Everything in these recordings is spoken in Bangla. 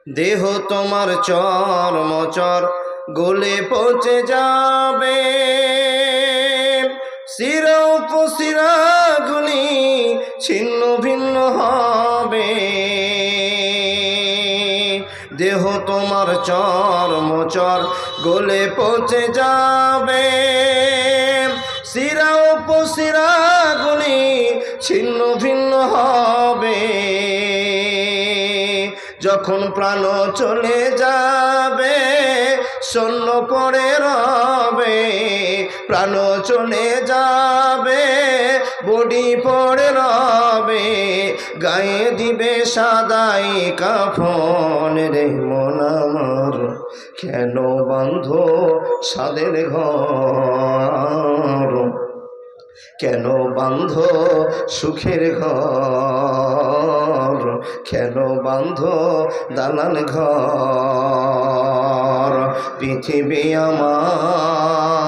দেহ তোমার চর্মচর গলে পচে যাবে, শিরা উপশিরাগুলি ছিন্ন ভিন্ন হবে। দেহ তোমার চর্মচর গলে পচে যাবে, শিরা উপশিরাগুলি ছিন্ন ভিন্ন হবে। যখন প্রাণ চলে যাবে শূন্য পড়ে রবে, প্রাণ চলে যাবে বডি পড়ে রবে, গায়ে দিবে সাদাই কাফন। রে মন আমার কেন বন্ধ সাদের ঘর, কেন বান্ধ সুখের ঘর, কেন বান্ধ দালান ঘর। পৃথিবী আমার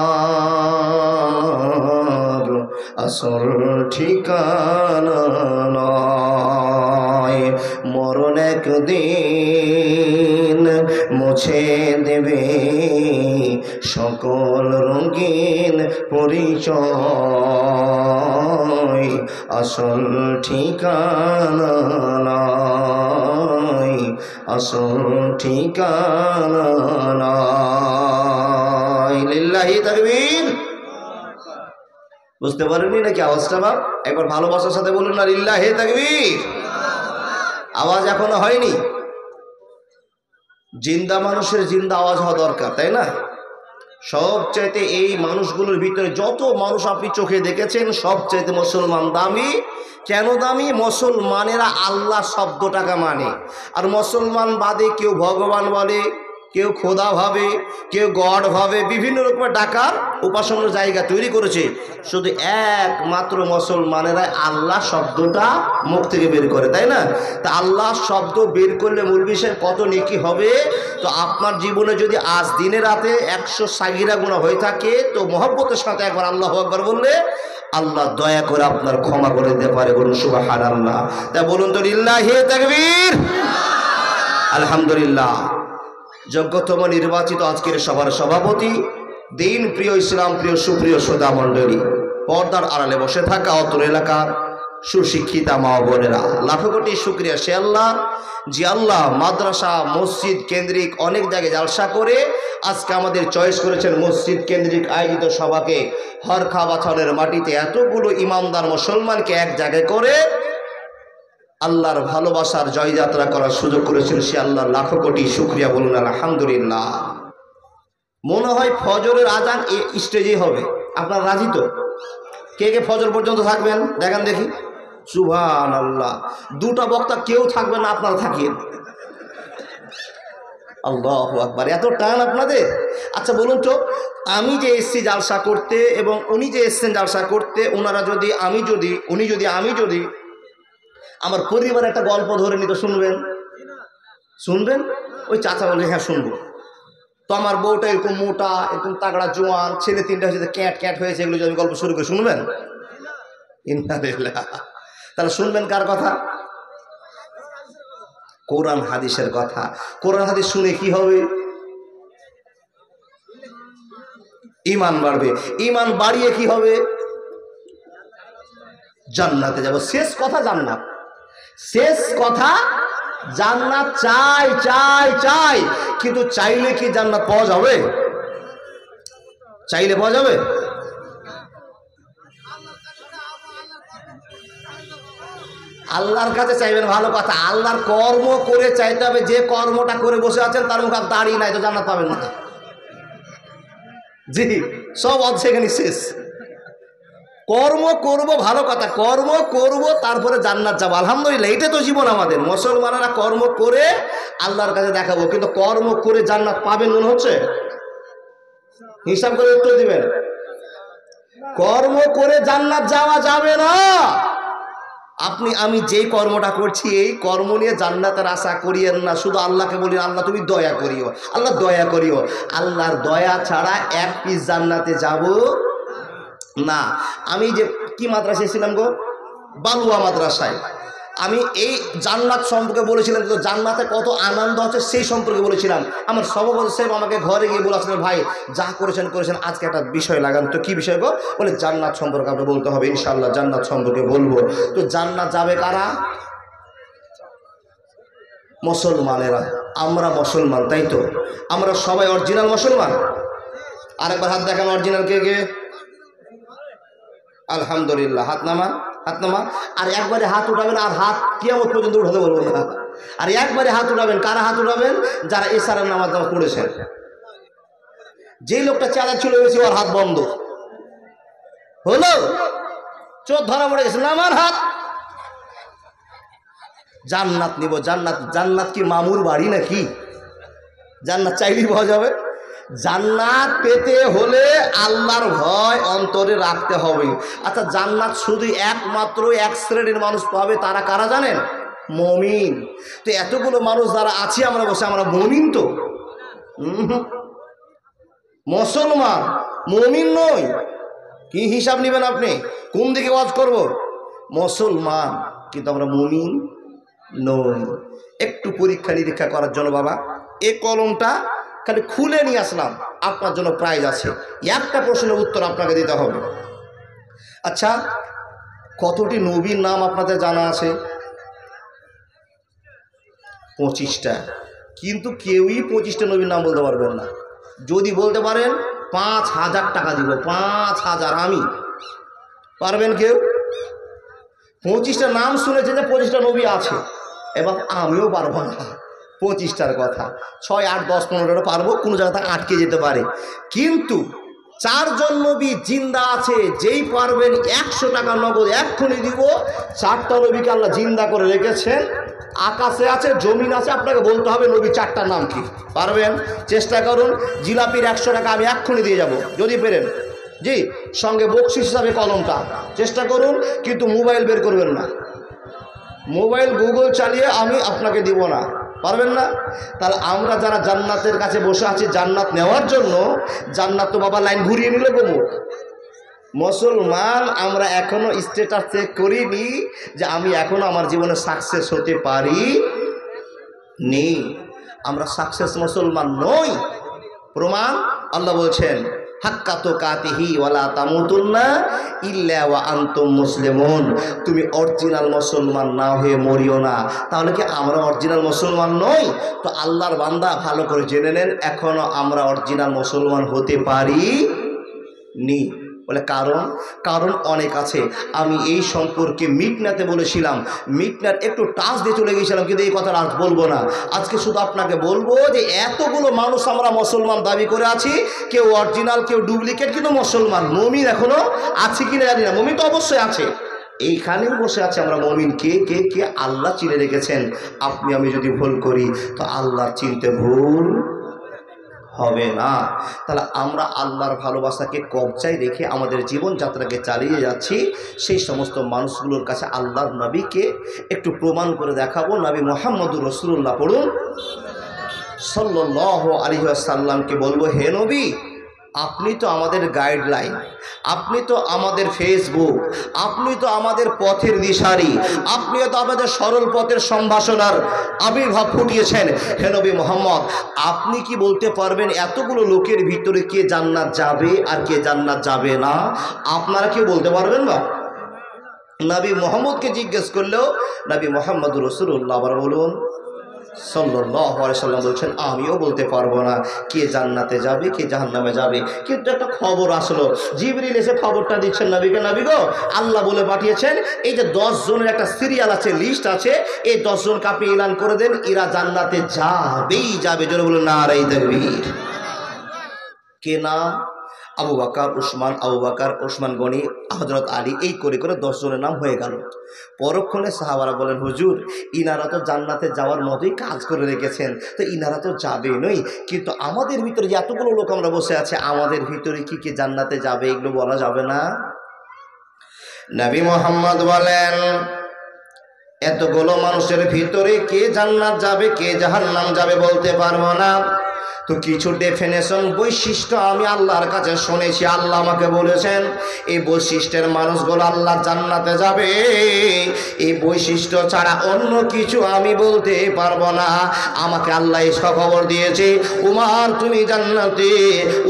আসল ঠিকানা নয়, মরণ একদিন মুছে দেবে সকল রঙিন পরিচয়। আসল ঠিকানা নয়, আসল ঠিকানা নয়। লিল্লাহি তাকবীর। বুঝতে পারেননি নাকি আওয়াজটা? বাপ একবার ভালোবাসার সাথে বলুন না, লিল্লাহি তাকবীর। আওয়াজ এখনো হয়নি। জিন্দা মানুষের জিন্দা আওয়াজ হওয়া দরকার, তাই না? সবচাইতে এই মানুষগুলোর ভিতরে যত মানুষ আপনি চোখে দেখেছেন সবচাইতে মুসলমান দামি। কেন দামি? মুসলমানেরা আল্লাহ শব্দটাকে মানে, আর মুসলমান বাদে কেউ ভগবান বলে, কেউ খোদা ভাবে, কেউ গড ভাবে, বিভিন্ন রকমের ডাকার উপাসনার জায়গা তৈরি করেছে। শুধু একমাত্র মুসলমানেরা আল্লাহ শব্দটা মুখ থেকে বের করে, তাই না? তা আল্লাহ শব্দ বের করলে মূল বিষয় কত নেকি হবে। তো আপনার জীবনে যদি আজ দিনে রাতে 100 সাগিরা গুনাহ হয়ে থাকে, তো মহব্বতের সাথে একবার আল্লাহু আকবার বললে আল্লাহ দয়া করে আপনার ক্ষমা করে দিতে পারে। বলুন সুবহানাল্লাহ। তা বলুন তো লিল্লাহি তাকবীর। আলহামদুলিল্লাহ। যোগ্যতম নির্বাচিত আজকের সভার সভাপতি, দিন প্রিয়, ইসলাম প্রিয়, সুপ্রিয় শ্রোতা মণ্ডলী, পর্দার আড়ালে বসে থাকা অত্র এলাকার সুশিক্ষিতা মা বোনেরা, লাখো কোটি শুকরিয়া সে আল্লাহ যে আল্লাহ মাদ্রাসা মসজিদ কেন্দ্রিক অনেক জায়গায় জালসা করে আজকে আমাদের চয়েস করেছেন মসজিদ কেন্দ্রিক আয়োজিত সভাকে হরখা বাছনের মাটিতে এতগুলো ইমানদার মুসলমানকে এক জায়গায় করে আল্লাহর ভালোবাসার জয়যাত্রা করার সুযোগ করেছেন। সে আল্লাহ লাখো কোটি শুকরিয়া। বলুন আলহামদুলিল্লাহ। মনে হয় ফজরের আজান এই স্টেজেই হবে। আপনারা রাজি তো? কে কে ফজর পর্যন্ত থাকবেন দেখেন দেখি। সুবহানাল্লাহ। দুটা বক্তা কেউ থাকবে না, আপনারা থাকিয়েন। আল্লাহু আকবার। এত টান আপনাদের। আচ্ছা বলুন তো, আমি যে এসছি জালসা করতে এবং উনি যে এসছেন জালসা করতে, ওনারা যদি উনি যদি আমার পরিবারের একটা গল্প ধরে নিত, শুনবেন? ওই চাচা বলে হ্যাঁ শুনবো। তো আমার বউটা এরকম মোটা, এরকম তাগড়া জোয়ান, ছেলে 3টা হয়েছে, ক্যাট হয়েছে, এগুলো যদি গল্প শুরু করে শুনবেন? ইন্নালিল্লাহ। তাহলে শুনবেন কার কথা? কোরআন হাদিসের কথা। কোরআন হাদিস শুনে কি হবে? ঈমান বাড়বে। ঈমান বাড়িয়ে কি হবে? জান্নাতে যাব। শেষ কথা জান্নাত, শেষ কথা জান্নাত। চাই, কিন্তু চাইলে কি জান্নাত পাওয়া যাবে? চাইলে পাওয়া যাবে? আল্লাহর কাছে চাইবেন, ভালো কথা। আল্লাহর কর্ম করে চাইতে হবে। যে কর্মটা করে বসে আছেন তার মুখে দাঁড়িয়ে নাই, তো জান্নাত পাবেন না। জি, সব সেখানে শেষ। কর্ম করব, ভালো কথা, কর্ম করব, তারপরে জান্নাত যাব। আলহামদুলিল্লাহ, এটা তো জীবন আমাদের। মুসলমানেরা কর্ম করে আল্লাহর কাছে দেখাবো, কিন্তু কর্ম করে জান্নাত পাবেন মনে হচ্ছে? হিসাব করে উত্তর দিবেন। কর্ম করে জান্নাত যাওয়া যাবে না। আপনি আমি যেই কর্মটা করছি এই কর্ম নিয়ে জান্নাতের আশা করিয়েন না। শুধু আল্লাহকে বলি আল্লাহ তুমি দয়া করিও, আল্লাহ দয়া করিও। আল্লাহর দয়া ছাড়া এক পিস জান্নাতে যাব না। আমি যে কি মাদ্রাসায় ছিলাম গো? বালুয়া মাদ্রাসায়। আমি এই জান্নাত সম্পর্কে বলেছিলাম, কিন্তু জান্নাতে কত আনন্দ আছে সেই সম্পর্কে বলেছিলাম। আমার সভাপতি সাহেব আমাকে ঘরে গিয়ে বলেছিলেন, ভাই যা করেছেন করেছেন, আজকে একটা বিষয় লাগান। তো কি বিষয় গো? বলে জান্নাত সম্পর্কে আপনি বলতে হবে। ইনশাআল্লাহ জান্নাত সম্পর্কে বলবো। তো জান্নাত যাবে কারা? মুসলমানেরা। আমরা মুসলমান, তাই তো? আমরা সবাই অরিজিনাল মুসলমান। আরেকবার হাত দেখান, অরিজিনাল কে কে? আলহামদুলিল্লাহ। হাত নামান, হাত নামা। আর একবারে হাত উঠাবেন, আর হাত কিয়ামত পর্যন্ত উঠাতে বলবো না। আর একবারে হাত উঠাবেন। কারা হাত উঠাবেন? যারা ইশারার নামাজ পড়েছেন। যেই লোকটা চাঁদা ছিল হয়েছে, ওর হাত বন্ধ হলো, চোখ ধরা পড়ে গেছে, নামান হাত। জান্নাত নিব, জান্নাত। জান্নাত কি মামুর বাড়ি নাকি? জান্নাত চাইলেই পাওয়া যাবে? জান্নাত পেতে হলে আল্লাহর ভয় অন্তরে রাখতে হবে। আচ্ছা, জান্নাত শুধু একমাত্র এক শ্রেণীর মানুষ পাবে, তারা কারা জানেন? মুমিন। তো এতগুলো মানুষ যারা আছি আমরা বসে, আমরা মুমিন তো? মুসলমান, মুমিন নই। কি হিসাব নেবেন আপনি? কোন দিকে ওয়াজ করব? মুসলমান, কিন্তু আমরা মুমিন নই। একটু পরীক্ষা নিরীক্ষা করার জন্য বাবা এই কলমটা খালি খুলে নিয়ে আসলাম, আপনার জন্য প্রাইজ আছে। একটা প্রশ্নের উত্তর আপনাকে দিতে হবে। আচ্ছা, কতটি নবীর নাম আপনাদের জানা আছে? 25টা। কিন্তু কেউই 25টা নবীর নাম বলতে পারবেন না। যদি বলতে পারেন 5,000 টাকা দিব। 5,000। আমি পারবেন কেউ? 25টা নাম শুনেছে যে 25টা নবী আছে, এবং আমিও পারবো না 25টার কথা। 6, 8, 10, 15টা পারবো, কোনো জায়গাতে আটকে যেতে পারে। কিন্তু 4 জন নবী জিন্দা আছে, যেই পারবেন 100 টাকা নগদ এক্ষুনি দিব। 4টা নবীকে আল্লাহ জিন্দা করে রেখেছেন, আকাশে আছে, জমিন আছে। আপনাকে বলতে হবে নবী 4টার নাম কি। পারবেন? চেষ্টা করুন। জিলাপির 100 টাকা আমি এক্ষুনি দিয়ে যাব যদি পেরেন। জি, সঙ্গে বকশিস হিসাবে কলমটা। চেষ্টা করুন, কিন্তু মোবাইল বের করবেন না। মোবাইল গুগল চালিয়ে আমি আপনাকে দিব না। পারবেন না? তাহলে আমরা যারা জান্নাতের কাছে বসে আছি জান্নাত নেওয়ার জন্য, জান্নাত তো বাবা লাইন ঘুরিয়ে নিল কমু। মুসলমান আমরা এখনো স্ট্যাটাস চেক করিনি যে আমি এখনো আমার জীবনে সাকসেস হতে পারি নি। আমরা সাকসেস মুসলমান নই। প্রমাণ আল্লাহ বলছেন, হাক্কা তুকাতিহি ওয়ালা তামুতুন্না ইল্লা ওয়া আনতুম মুসলিমুন। তুমি অরিজিনাল মুসলমান না হয়ে মরিও না। তাহলে কি আমরা অরিজিনাল মুসলমান নই? তো আল্লাহর বান্দা ভালো করে জেনে নেন, এখনো আমরা অরিজিনাল মুসলমান হতে পারি নি। বলে কারণ অনেক আছে। আমি এই সম্পর্কে মিটনাতে বলেছিলাম, মিটনার একটু টাচ দিয়ে চলে গিয়েছিলাম, কিন্তু এই কথাটা আজ বলবো না। আজকে শুধু আপনাকে বলবো যে এতগুলো মানুষ আমরা মুসলমান দাবি করে আছি, কেউ অরিজিনাল কেউ ডুপ্লিকেট, কিন্তু মুসলমান। মুমিন এখনো আছে কিনা জানি না, মুমিন তো অবশ্যই আছে। এইখানেই বসে আছে আমরা মুমিন। কে কে কে আল্লাহ চিনে রেখেছেন। আপনি আমি যদি ভুল করি তো আল্লাহ চিনতে ভুল হবে না। তাহলে আমরা আল্লাহর ভালোবাসাকে কবজায় রেখে আমাদের জীবনযাত্রাকে চালিয়ে যাচ্ছি। সেই সমস্ত মানুষগুলোর কাছে আল্লাহর নবীকে একটু প্রমাণ করে দেখাবো। নবী মুহাম্মদুর রাসূলুল্লাহ পড়ুন সাল্লাল্লাহু আলাইহি ওয়াসাল্লামকে বলবো, হে নবী, আপনি তো আমাদের গাইডলাইন, আপনি তো আমাদের ফেসবুক, আপনি তো আমাদের পথের দিশারি, আপনিও তো আমাদের সরল পথের সম্ভাষণার আবির্ভাব ফুটিয়েছেন। হে নবী মুহাম্মদ, আপনি কি বলতে পারবেন এতগুলো লোকের ভিতরে কে জান্নাত যাবে আর কে জান্নাত যাবে না? আপনারা কেউ বলতে পারবেন না? নবী মুহাম্মদকে জিজ্ঞেস করলেও নবী মুহাম্মদুর রাসূলুল্লাহ আবার বলুন সাল্লাল্লাহু আলাইহি সাল্লাম বলছেন, আমিও বলতে পারবো না কে জান্নাতে যাবে কে জাহান্নামে যাবে। কিন্তু একটা খবর আসলো, জিবরিল এসে খবরটা দিচ্ছেন নবীকে, নবী গো, আল্লাহ বলে পাঠিয়েছেন এই যে 10 জনের একটা সিরিয়াল আছে, লিস্ট আছে, এই 10 জনকে আপনি এলান করে দেন, এরা জান্নাতে যাবেই যাবে। জোরে বলুন নারে তাকবীর। কে নাম? আবু বকর, ওসমান গনি, হযরত আলী, এই করে করে 10 জনের নাম হয়ে গেল। পরক্ষণে সাহাবারা বলেন, হুজুর, ইনারা তো জান্নাতে যাওয়ার মতোই কাজ করে রেখেছেন, তো ইনারা তো যাবে নই, কিন্তু আমাদের ভিতরে যে এতগুলো লোক আমরা বসে আছে, আমাদের ভিতরে কি কে জান্নাতে যাবে এগুলো বলা যাবে না? নবী মুহাম্মদ বলেন, এতগুলো মানুষের ভিতরে কে জান্নাত যাবে কে জাহান্নাম যাবে বলতে পারবো না, তো কিছু ডেফিনেশন বৈশিষ্ট্য আমি আল্লাহর কাছে শুনেছি। আল্লাহ আমাকে বলেছেন এই বৈশিষ্ট্যের মানুষগুলো আল্লাহ জান্নাতে যাবে, এই বৈশিষ্ট্য ছাড়া অন্য কিছু আমি বলতে পারবো না। আমাকে আল্লাহ খবর দিয়েছে, উমার তুমি জান্নাতি,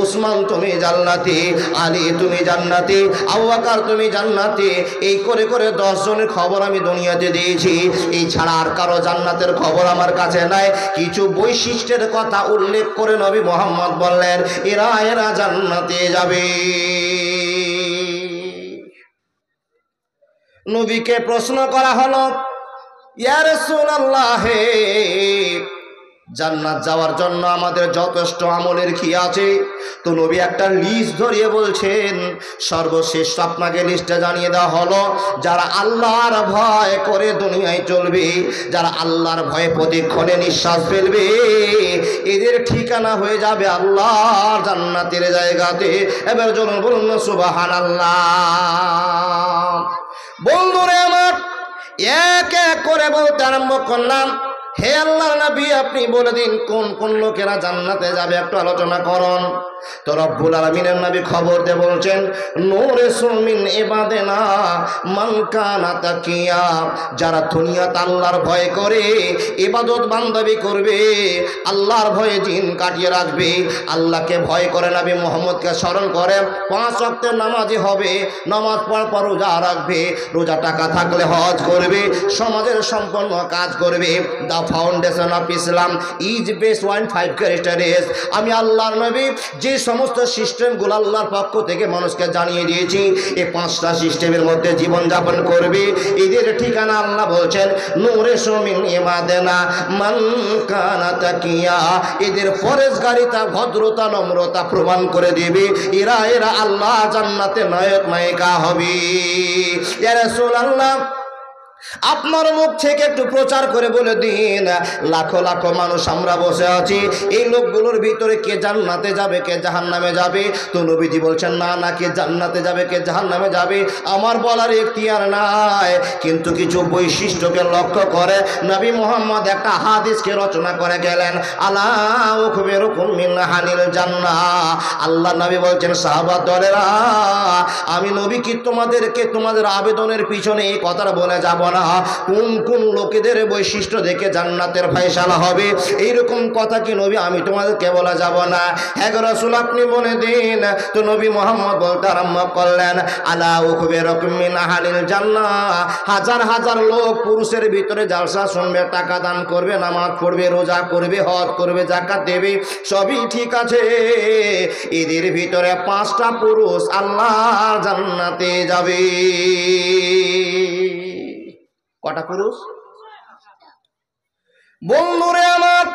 উসমান তুমি জান্নাতি, আলী তুমি জান্নাতি, আবু বকর তুমি জান্নাতি। এই করে করে 10 জনের খবর আমি দুনিয়াতে দিয়েছি। এই ছাড়া আর কারো জান্নাতের খবর আমার কাছে নাই। কিছু বৈশিষ্ট্যের কথা উল্লেখ করে নবী মুহাম্মদ বললেন এরা এরা জান্নাতে যাবে। নবীকে প্রশ্ন করা হলো, ইয়া রাসূলুল্লাহ, জান্নাত যাওয়ার জন্য আমাদের যথেষ্ট আমলের কি আছে? তো নবী একটা লিস্ট ধরিয়ে বলছেন, সর্বশেষ আপনাকে লিস্টটা জানিয়ে দেওয়া হলো, যারা আল্লাহর ভয় করে দুনিয়ায় চলবে, যারা আল্লাহর ভয়ে প্রতিক্ষণে নিঃশ্বাস ফেলবে, এদের ঠিকানা হয়ে যাবে আল্লাহর জান্নাতের জায়গাতে। এবার চলুন বলুন সুবহানাল্লাহ। বন্ধুরে আমার, এক এক করে বলতে আরম্ভ করলাম, হে আল্লাহর নবী আপনি বলে দিন কোন কোন লোকেরা জান্নাতে যাবে, একটু আলোচনা করুন। তো রব্বুল আলামিনের নবী খবর দিয়ে বলছেন, নূরে সুমিন ইবাদিনা মান কানা তাকিয়া, যারা দুনিয়াতে আল্লাহর ভয় করে ইবাদত বান্দাবি করবে, আল্লাহর ভয়ে দিন কাটিয়ে রাখবে, আল্লাহকে ভয় করে নবী মুহাম্মদকে স্মরণ করে 5 ওয়াক্তের নামাজি হবে, নামাজ পড়ার পর রোজা রাখবে, রোজা টাকা থাকলে হজ করবে, সমাজের সম্পন্ন কাজ করবে। The foundation of Islam is base 15 characteristics. আমি আল্লাহর নবী যে সমস্ত সিস্টেমগুলো আল্লাহর পক্ষ থেকে মানুষকে জানিয়ে দিয়েছি, এই 5টা সিস্টেমের মধ্যে জীবনযাপন করবে, এদের ঠিকানা আল্লাহ বলছেন নূরে সুমিন ইবাদিনা মান কানা তাকিয়া। এদের পরেশগারিতা, ভদ্রতা, নম্রতা প্রমাণ করে দিবে, এরা এরা আল্লাহ জান্নাতে নায়ক নায়িকা হবে। ইয়া রাসূলুল্লাহ, আপনার মুখ থেকে একটু প্রচার করে বলে দিন, লাখো লাখো মানুষ আমরা বসে আছি, এই লোকগুলোর ভিতরে কে জান্নাতে যাবে, কে জাহান্নামে যাবে? তো নবীজি বলছেন না না, কে জান্নাতে যাবে কে জাহান্নামে যাবে আমার বলার এখতিয়ার নাই, কিন্তু কিছু বৈশিষ্ট্যকে লক্ষ্য করে নবী মুহাম্মদ একটা হাদিসকে রচনা করে গেলেন। আলা উখবিরুকুম মিন আহলিল জান্নাহ। আল্লাহ নবী বলছেন সাহাবা দলেরা, আমি নবী কি তোমাদেরকে তোমাদের আবেদনের পিছনে এই কথাটা বলে যাব না কোন কোন লোকেদের বৈশিষ্ট্য দেখে জান্নাতের ফয়সালা হবে, এইরকম কথা কি নবী আমি তোমাদেরকে বলা যাব না? হ্যাঁ রাসূল আপনি বলে দিন। তো নবী মুহাম্মদ বলতে আরম্ভ করলেন, আলা উখবিরুকুম মিন আহলিল জান্নাহ। হাজার হাজার লোক পুরুষের ভিতরে জালসা শুনবে, টাকা দান করবে, নামাজ পড়বে, রোজা করবে, হজ করবে, যাকাত দেবে, সবই ঠিক আছে, এদের ভিতরে 5টা পুরুষ আল্লাহর জান্নাতে যাবে। কটা পুরুষ? বন্ধুরে আমার,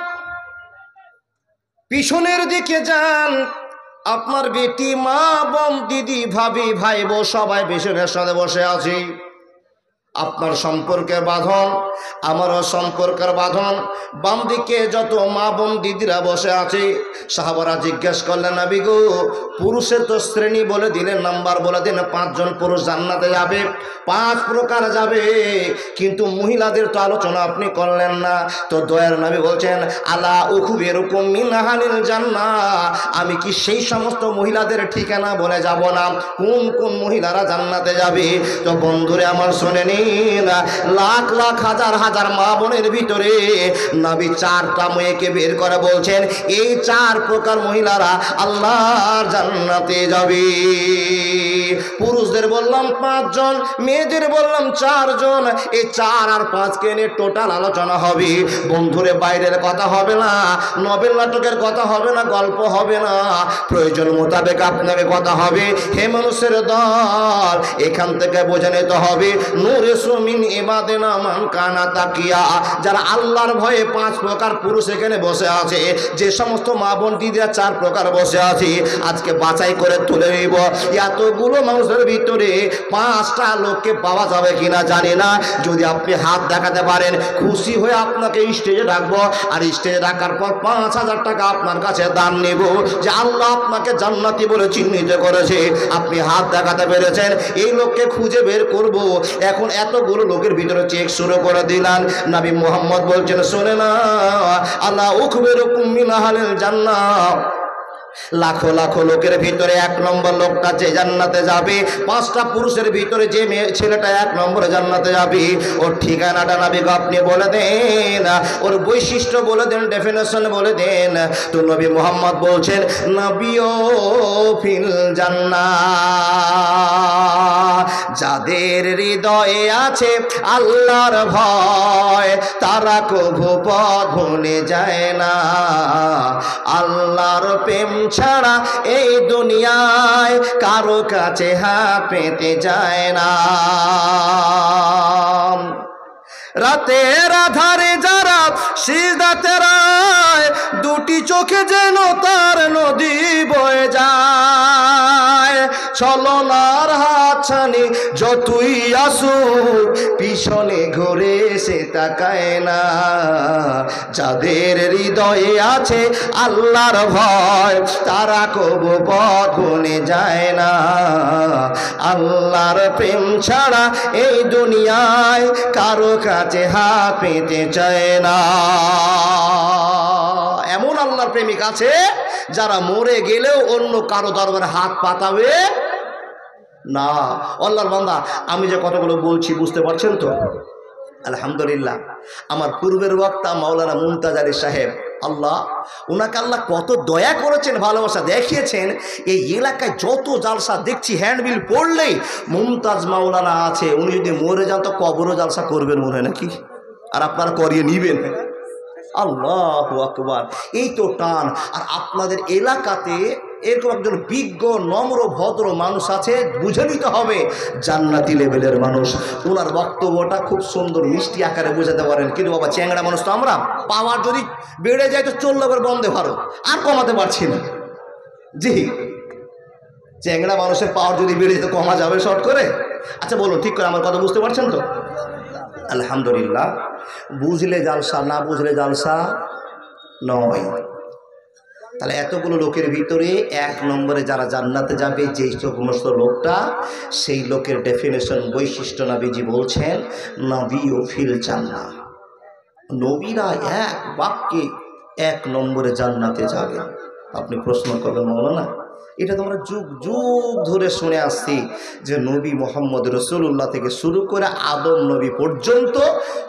পিছনের দিকে যান, আপনার বেটি, মা, বোন, দিদি, ভাবি, ভাই বোন সবাই পিছনের সাথে বসে আছি। আপনার সম্পর্কের বাঁধন, আমারও সম্পর্কের বাঁধন। বাম দিকে যত মা বোন দিদিরা বসে আছে, সাহাবারা জিজ্ঞেস করলেন নবী গো, পুরুষের তো শ্রেণী বলে দিলেন, নাম্বার বলে দিলেন, 5 জন পুরুষ জান্নাতে যাবে, 5 প্রকার যাবে, কিন্তু মহিলাদের তো আলোচনা আপনি করলেন না। তো দয়ার নবী বলছেন, আলা উখবিরুকুম মিন আহলিল জান্নাহ। আমি কি সেই সমস্ত মহিলাদের ঠিকানা বলে যাব না কোন কোন মহিলারা জান্নাতে যাবে? তো বন্ধুরে আমার শুনে নিন, লাখ লাখ হাজার হাজার মা বোনের ভিতরে নবী 4টা মেয়েকে বের করে বলছেন, এই 4 প্রকার মহিলারা আল্লাহর জান্নাতে যাবে। পুরুষদের বললাম 5 জন, মেয়েদের বললাম 4 জন। এই 4 আর 5 কে নিয়ে টোটাল আলোচনা হবে। বন্ধুরে বাইরের কথা হবে না, নবেল নাটকের কথা হবে না, গল্প হবে না, প্রয়োজন মোতাবেক আপনাকে কথা হবে। হে মানুষের দল, এখান থেকে বোঝা নিতে হবে নূরে সুমিন ইবাদিনা মান কানা তাকিয়া। যারা আল্লাহর ভয়ে 5 প্রকার পুরুষ এখানে বসে আছে, যে সমস্ত মা বোন দিদিরা 4 প্রকার বসে আছে, আজকে বাছাই করে তুলে নিব। এতগুলো মানুষের ভিতরে 5টা লোককে পাওয়া যাবে কিনা জানি না। যদি আপনি হাত দেখাতে পারেন, খুশি হয়ে আপনাকে স্টেজে রাখবো, আর স্টেজে রাখার পর 5000 টাকা আপনার কাছে দান নেব, যে আল্লাহ আপনাকে জান্নাতি বলে চিহ্নিত করেছে। আপনি হাত দেখাতে পেরেছেন, এই লোককে খুঁজে বের করব। এখন এতগুলো লোকের ভিতরে চেক শুরু করে দিলেন। নবী মুহাম্মদ বলছেন, শোনে না, আল্লাহ উখবিরুকুম মিন আহলিল জান্নাহ, লাখো লাখো লোকের ভিতরে 1 নম্বর লোকটা যে জান্নাতে যাবে, 5টা পুরুষের ভিতরে যে ছেলেটা 1 নম্বরে জান্নাতে যাবে, ওর ঠিকানাটা নবী আপনি বলে দেন, ওর বৈশিষ্ট্য বলে দেন, ডেফিনেশন বলে দেন। তো নবী মুহাম্মদ বলছেন, নবিও ফিল জান্নাহ, যাদের হৃদয়ে আছে আল্লাহর ভয়, তারা কভু পথ ভুলে যায় না। আল্লাহর প্রেম ছাড়া এই দুনিয়ায় কারো কাছে হাত পেতে যায় না। রাতের আধারে যারা সিজদাতে রায়, দুটি চোখে যেন তার নদী বয়ে যায়। ছলনার হাতছানি যতই আসুক, পিছনে ঘুরে সে তাকায় না। যাদের হৃদয়ে আছে আল্লাহর ভয়, তারা কবু পথ ভুলে যায় না। আল্লাহর প্রেম ছাড়া এই দুনিয়ায় কারো কাছে হাত পেতে চায় না। এমন আল্লাহর প্রেমিক আছে যারা মরে গেলেও অন্য কারো দরবারে হাত পাতাবে না। আল্লাহর বান্দা, আমি যে কথাগুলো বলছি বুঝতে পারছেন তো? আলহামদুলিল্লাহ। আমার পূর্বের বক্তা মাওলানা মুমতাজ আলী সাহেব, আল্লাহ ওনাকে আল্লাহ কত দয়া করেছেন, ভালোবাসা দেখিয়েছেন। এই এলাকায় যত জালসা দেখছি, হ্যান্ডবিল পড়লেই মুমতাজ মাওলানা আছে, উনি যদি মরে যান তো কবরও জালসা করবেন মনে হয় নাকি, আর আপনারা করিয়ে নিবেন। আল্লাহু আকবার, এই তো টান। আর আপনাদের এলাকাতে এরকম একজন বিজ্ঞ নম্র ভদ্র মানুষ আছে, বুঝে নিতে হবে জান্নাতি লেভেলের মানুষ। ওনার বক্তব্যটা খুব সুন্দর মিষ্টি আকারে বোঝাতে পারেন। কিন্তু বাবা চ্যাংড়া মানুষ তো আমরা, পাওয়ার যদি বেড়ে যায় তো চললো করে বন্ধে ভারত, আর কমাতে পারছি না। জি, চ্যাংড়া মানুষের পাওয়ার যদি বেড়ে যেত কমা যাবে শর্ট করে? আচ্ছা বলুন ঠিক করে, আমার কথা বুঝতে পারছেন তো? আলহামদুলিল্লাহ। বুঝলে জালসা, না বুঝলে জালসা নয়। তাহলে এতগুলো লোকের ভিতরে 1 নম্বরে যারা জান্নাতে যাবে, যেই সমস্ত লোকটা, সেই লোকের ডেফিনেশন, বৈশিষ্ট্য নবীজি বলছেন, নবিও ফিল জান্নাহ, নবীরা এক বাক্যে 1 নম্বরে জান্নাতে যাবে। আপনি প্রশ্ন করবেন, মৌলানা এটা তো আমরা যুগ যুগ ধরে শুনে আসছি যে নবী মোহাম্মদ রসুল্লাহ থেকে শুরু করে আদম নবী পর্যন্ত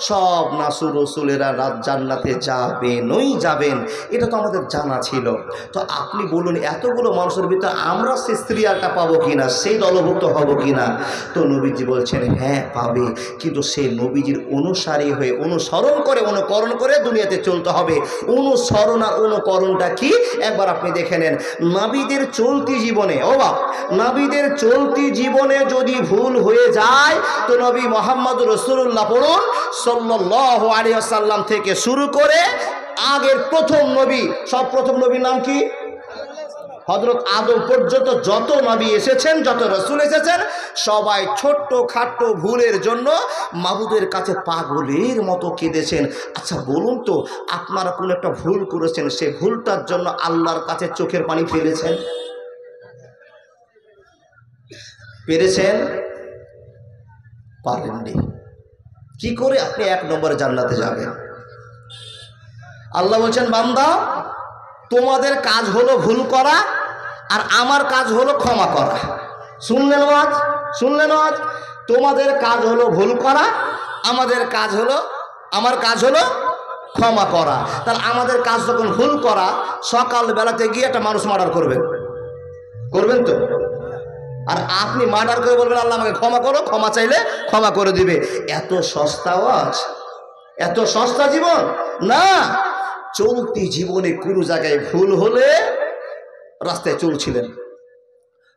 সব নাসুর রসুলেরা রাত জান্নাতে যাবেনই যাবেন, এটা তো আমাদের জানা ছিল। তো আপনি বলুন, এতগুলো মানুষের ভিতরে আমরা সেই স্ত্রীয়াটা পাবো কিনা, সেই দলভুক্ত হব কিনা? তো নবীজি বলছেন, হ্যাঁ পাবে, কিন্তু সেই নবীজির অনুসারী হয়ে, অনুসরণ করে, অনুকরণ করে দুনিয়াতে চলতে হবে। অনুসরণ আর অনুকরণটা কি একবার আপনি দেখে নেন। নবীদের চলতি জীবনে, ও বাপ, নবীদের চলতি জীবনে যদি ভুল হয়ে যায়, তো নবী মুহাম্মদ রাসূলুল্লাহ পড়ুন সাল্লাল্লাহু আলাইহি ওয়াসাল্লাম থেকে শুরু করে আগের প্রথম নবী, সব প্রথম নবীর নাম কি? হযরত আদম পর্যন্ত যত নবী এসেছেন, যত রাসূল এসেছেন, সবাই ছোট্ট খাট্ট ভুলের জন্য মাবুদের কাছে পাগলের মতো কেঁদেছেন। আচ্ছা বলুন তো, আপনারা কোন একটা ভুল করেছেন, সেই ভুলটার জন্য আল্লাহর কাছে চোখের পানি ফেলেছেন? পেরেছেন? পারেননি। কি করে আপনি 1 নম্বরে জান্নাতে যাবেন? আল্লাহ বলছেন, বান্দা তোমাদের কাজ হলো ভুল করা, আর আমার কাজ হলো ক্ষমা করা। শুনলেন ওয়াজ? শুনলেন ওয়াজ? তোমাদের কাজ হলো ভুল করা, আমাদের কাজ হলো, আমার কাজ হলো ক্ষমা করা। তাহলে আমাদের কাজ যখন ভুল করা, সকালবেলাতে গিয়ে একটা মানুষ মার্ডার করবেন, করবেন তো? আর আপনি মার্ডার করে বলবেন আল্লাহ আমাকে ক্ষমা করো, ক্ষমা চাইলে ক্ষমা করে দিবে। এত সস্তা ওয়াজ, এত সস্তা জীবন না। চলতি জীবনে কোনো জায়গায় ভুল হলে, রাস্তায় চলছিলেন,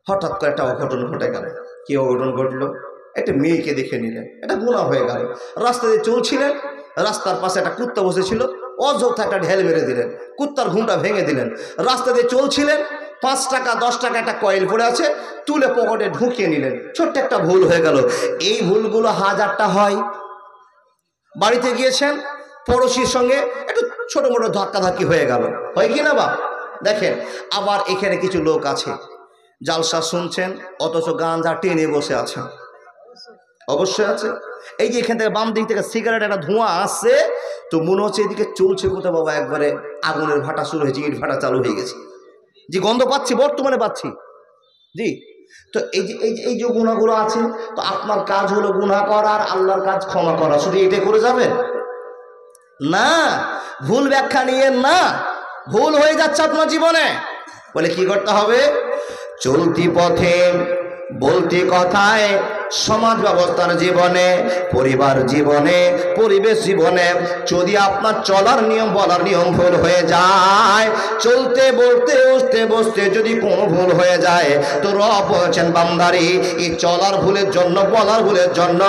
হঠাৎ করে একটা অঘটন ঘটে গেল। কি অঘটন ঘটলো? একটা মেয়েকে দেখে নিলেন, এটা গুনাহ হয়ে গেল। রাস্তায় চলছিলেন, রাস্তার পাশে একটা কুত্তা বসেছিল, অযথা একটা ঢেল মেরে দিলেন, কুত্তার ঘুমটা ভেঙে দিলেন। রাস্তা দিয়ে চলছিলেন, 5 টাকা 10 টাকা একটা কয়েল পড়ে আছে, তুলে পকেটে ঢুকিয়ে নিলেন। ছোট্ট একটা ভুল হয়ে গেল। এই ভুলগুলো হাজারটা হয়। বাড়িতে গিয়েছেন, পড়োশির সঙ্গে একটু ছোট মোটো ধাক্কাধাক্কি হয়ে গেল, হয় কি না বা? দেখেন, আবার এখানে কিছু লোক আছে জালসা শুনছেন, অথচ গাঁজা টেনে বসে আছেন। অবশ্যই আছে। এই যে এখান থেকে বাম দিক থেকে সিগারেট একটা ধোঁয়া আসছে, তো মনে হচ্ছে এদিকে চলছে কোথাও বাবা, একবারে আগুনের ভাটা শুরু হয়েছে, ইট ভাটা চালু হয়ে গেছে। যে গন্ধ পাচ্ছি, বর্তমানে পাচ্ছি। জি, তো এই যে গুনাহগুলো আছে, তো আপনার কাজ হলো গুনাহ করা আর আল্লাহর কাজ ক্ষমা করা, শুধু এটাই করে যাবেন না। ভুল ব্যাখ্যা নিয়ে না, ভুল হয়ে যাচ্ছে আপনার জীবনে, বলে কি করতে হবে? চলতি পথে বলতি কথায়, সমাজ ব্যবস্থার জীবনে, পরিবার জীবনে, পরিবেশ জীবনে যদি আপনার চলার নিয়ম বলার নিয়ম ভুল হয়ে যায়, চলতে বলতে উঠতে বসতে যদি কোনো ভুল হয়ে যায়, তো রব বলছেন বান্দারি এই চলার ভুলের জন্য বলার ভুলের জন্য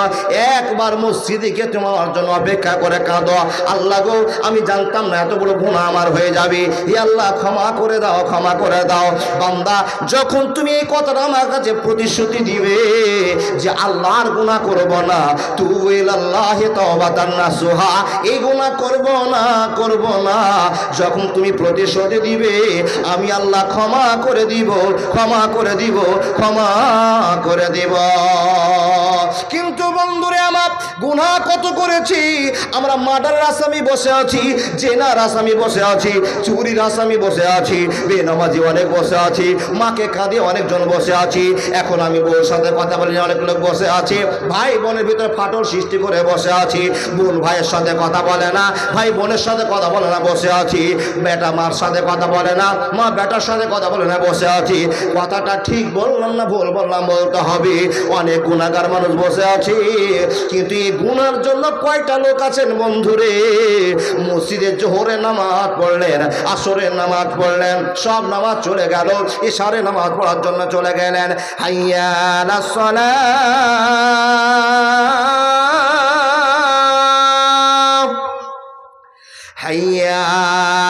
একবার মসজিদে গিয়ে তোমার জন্য অপেক্ষা করে কাঁদো, আল্লাহ গো আমি জানতাম না এত বড় গুনাহ আমার হয়ে যাবে, ই আল্লাহ ক্ষমা করে দাও, ক্ষমা করে দাও। বান্দা যখন তুমি এই কথাটা আমার কাছে প্রতিশ্রুতি দিবে যে আল্লাহর গুনাহ করব না, তুবু ইলাল্লাহি তাওবাতান নাসুহা, এই গুনাহ করব না, যখন তুমি প্রতিশ্রুতি দিবে আমি আল্লাহ ক্ষমা করে দিব, ক্ষমা করে দিব, ক্ষমা করে দিব। কিন্তু বন্ধুরে আমার গুনাহ কত করেছি আমরা, মার্ডারের আসামি বসে আছি, জেনার আসামি বসে আছি, চুরির আসামি বসে আছি, বেনামাজি অনেক বসে আছি, মাকে কাঁদিয়ে অনেকজন বসে আছি, এখন আমি বউর সাথে কথা বলি অনেক লোক বসে আছে, ভাই বোনের ভিতরে ফাটল সৃষ্টি করে বসে আছি, বোন ভাইয়ের সাথে কথা বলে না, ভাই বোনের সাথে কথা বলে না বসে আছি, বেটা মার সাথে কথা বলে না, মা বেটার সাথে কথা বলে না বসে আছি। কথাটা ঠিক বললাম না ভুল বললাম বলতে হবে। অনেক গুনাহগার মানুষ বসে আছে, কিন্তু এই গুনার জন্য কয়টা লোক আছেন বন্ধুরে, মসজিদে জোহরে নামাজ পড়লেন, আসরের নামাজ পড়লেন, সব নামাজ চলে গেল, ইশারে নামাজ পড়ার জন্য চলে গেলেন, হাইয়া আলাস সালাহ, হাইয়া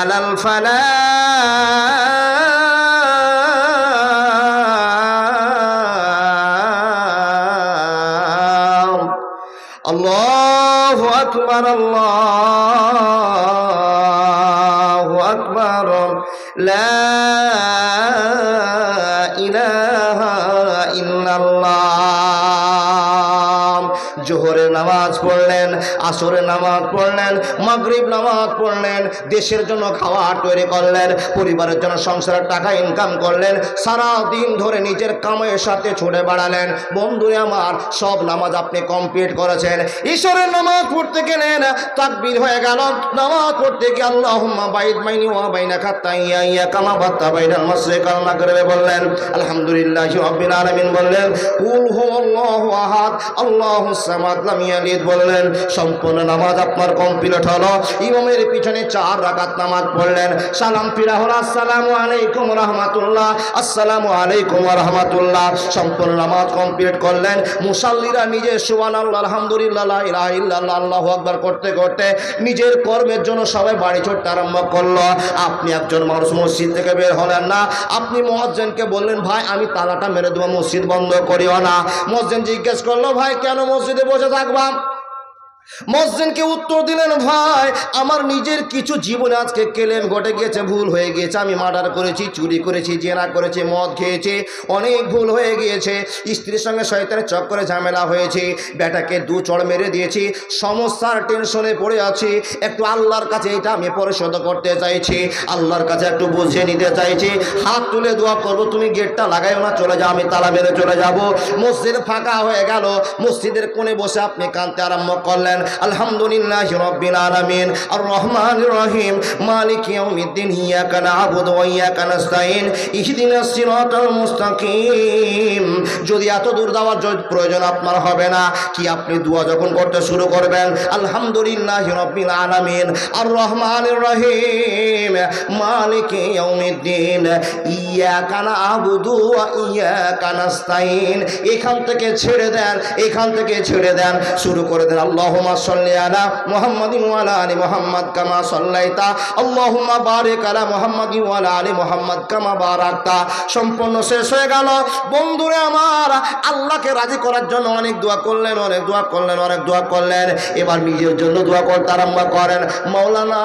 আলাল ফালাহ, আল্লাহু আকবার, আল্লাহু আকবার, লা ইলাহা ইল্লাল্লাহ। জোহরের নামাজ পড়লেন, আসরের নামাজ পড়লেন, মাগরিব নামাজ পড়লেন, দেশের জন্য খাবার তৈরি করলেন, পরিবারের জন্য সংসারের টাকা ইনকাম করলেন, সারা দিন ধরে নিজের কামের সাথে ছুটে বেড়ালেন। বন্ধুরে আমার সব নামাজ আপনি কমপ্লিট করেছেন, ঈশ্বরের নামাজ পড়তে গেলেন, তাকবীর হয়ে গেল, নামাজ পড়তে গিয়ে আল্লাহুম্মা বাইদ বাইনি ওয়া বাইনা খাত্তাইয়া ইয়া কামা বাত্তা বাইনাল মাশরিক ওয়াল মাগরিব বললেন, আলহামদুলিল্লাহি রাব্বিল আলামিন বললেন, কুল হুয়াল্লাহু আহাদ আল্লাহুস সামাদ লাম ইয়ালিদ বললেন। সম্পূর্ণ নামাজ আপনার কমপ্লিট হলো। ইমামের পিছনে 4 রাকাত নামাজ পড়লেন, সালাম ফিরা হলো আসসালামু আলাইকুম ওয়া রাহমাতুল্লাহ, আসসালামু আলাইকুম ওয়া রাহমাতুল্লাহ। সম্পূর্ণ নামাজ কমপ্লিট করলেন। মুসাল্লিরা নিজে সুবহানাল্লাহ আলহামদুলিল্লাহ লা ইলাহা ইল্লাল্লাহ আল্লাহু আকবার করতে করতে নিজের কর্মের জন্য সবাই বাড়ি ছুটতে আরম্ভ করলো। আপনি একজন মানুষ মসজিদ থেকে বের হলেন না, আপনি মুয়াজ্জিনকে বললেন ভাই আমি তালাটা মেরে দেবো, মসজিদ বন্ধ করিও না। মুয়াজ্জিন জিজ্ঞেস করলো ভাই কেন মসজিদে বসে থাকবা? মুয়াজ্জিনকে উত্তর দিলেন ভাই আমার নিজের কিছু জীবনে আজকে কেলেম ঘটে গিয়েছে, ভুল হয়ে গিয়েছে, আমি মার্ডার করেছি, চুরি করেছি, জেনা করেছি, মদ খেয়েছি, অনেক ভুল হয়ে গিয়েছে, স্ত্রীর সঙ্গে শয়তানের চক্করে ঝামেলা হয়েছে, বেটাকে 2 চড় মেরে দিয়েছি, সমস্যার টেনশনে পড়ে আছি, একটু আল্লাহর কাছে এটা আমি পরিশোধ করতে চাইছি, আল্লাহর কাছে একটু বুঝিয়ে নিতে চাইছি, হাত তুলে দোয়া করবো, তুমি গেটটা লাগাইও না, চলে যাও, আমি তালা মেরে চলে যাব। মসজিদ ফাঁকা হয়ে গেল, মসজিদের কোণে বসে আপনি কাঁদতে আরম্ভ করলেন, আলহামদুলিল্লাহি রাব্বিল আলামিন আর রহমানির রহিম মালিক ইয়াউমিদ্দিন ইয়্যাকা না'বুদু ওয়া ইয়্যাকা নাস্তাইন ইহদিনাস সিরাতাল মুস্তাকিম। যদি এত দূর যাওয়ার প্রয়োজন আপনার হবে না, কি আপনি দোয়া যখন করতে শুরু করবেন আলহামদুলিল্লাহি রাব্বিল আলামিন আর রহমানির রহিম মালিক ইয়াউমিদ্দিন ইয়্যাকা না'বুদু ওয়া ইয়্যাকা নাস্তাইন, এখান থেকে ছেড়ে দেন, এখান থেকে ছেড়ে দেন, শুরু করে দেন আল্লাহুম্মা আল্লাহুম্মা সাল্লি আলা মুহাম্মাদিন ওয়া আলা আলি মুহাম্মাদ কামা সাল্লাইতা আল্লাহুম্মা বারিক আলা মুহাম্মাদিন ওয়া আলা আলি মুহাম্মাদ কামা বারাকতা। সম্পূর্ণ শেষ হয়ে গেল। বন্ধুরা আমার, আল্লাহকে রাজি করার জন্য অনেক দোয়া করলেন, অনেক দোয়া করলেন, অনেক দোয়া করলেন। এবার নিজের জন্য দোয়া করতে আরম্ভ করেন। মাওলানা,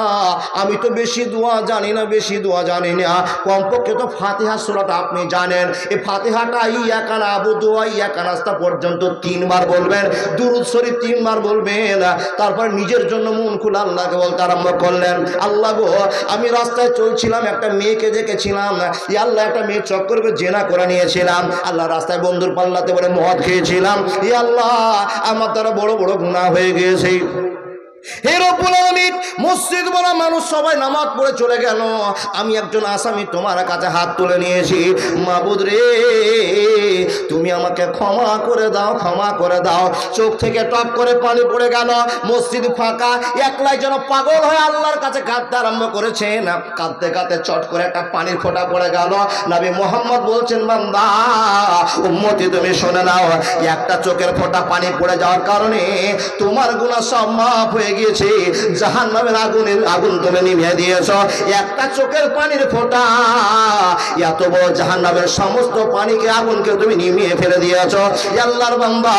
আমি তো বেশি দোয়া জানি না, বেশি দোয়া জানি না, কমপক্ষে তো ফাতিহা সূরাটা আপনি জানেন। এই ফাতিহাটা ইয়াকা নাবুদু ওয়া ইয়াকা নাস্তাইন পর্যন্ত 3 বার বলবেন, দুরূদ শরীফ 3 বার বলবেন। তারপর নিজের জন্য মন খুলে আল্লাহকে বলতে আরম্ভ করলেন, আল্লাহ গো, আমি রাস্তায় চলছিলাম, একটা মেয়েকে দেখেছিলাম, ইয়া আল্লাহ, একটা মেয়ে চক্কর করে জেনা করে নিয়েছিলাম। আল্লাহ, রাস্তায় বন্ধুর পাল্লাতে বলে মদ খেয়েছিলাম। ইয়া আল্লাহ, আমার দ্বারা বড় বড় গুনাহ হয়ে গিয়েছে। হে রব্বুল আলামিন, মসজিদ বড় মানুষ সবাই নামাজ পড়ে চলে গেল, আমি একজন আসামি তোমার কাছে হাত তুলে নিয়েছি। মাবুদ রে, তুমি আমাকে ক্ষমা করে দাও, ক্ষমা করে দাও। চোখ থেকে টপ করে পানি পড়ে গেল। মসজিদ ফাঁকা, একলাই যেন পাগল হয়ে আল্লাহর কাছে কাঁদতে আরম্ভ করেছেন। কাঁদতে কাঁদতে চট করে একটা পানির ফোঁটা পড়ে গেল। নবী মুহাম্মদ বলছেন, বান্দা উম্মতি, তুমি শুনে নাও, একটা চোখের ফোঁটা পানি পড়ে যাওয়ার কারণে তোমার গুনাহ সব মাফ হয়ে গিয়েছে। জাহান্নামের আগুন তুমি নিভিয়ে দিয়েছো। একটা চোখের পানির ফোঁটা এত বড় জাহান্নামের সমস্ত পানিকে, আগুনকে তুমি নিভিয়ে ফেলে দিয়েছো। আল্লাহর বান্দা,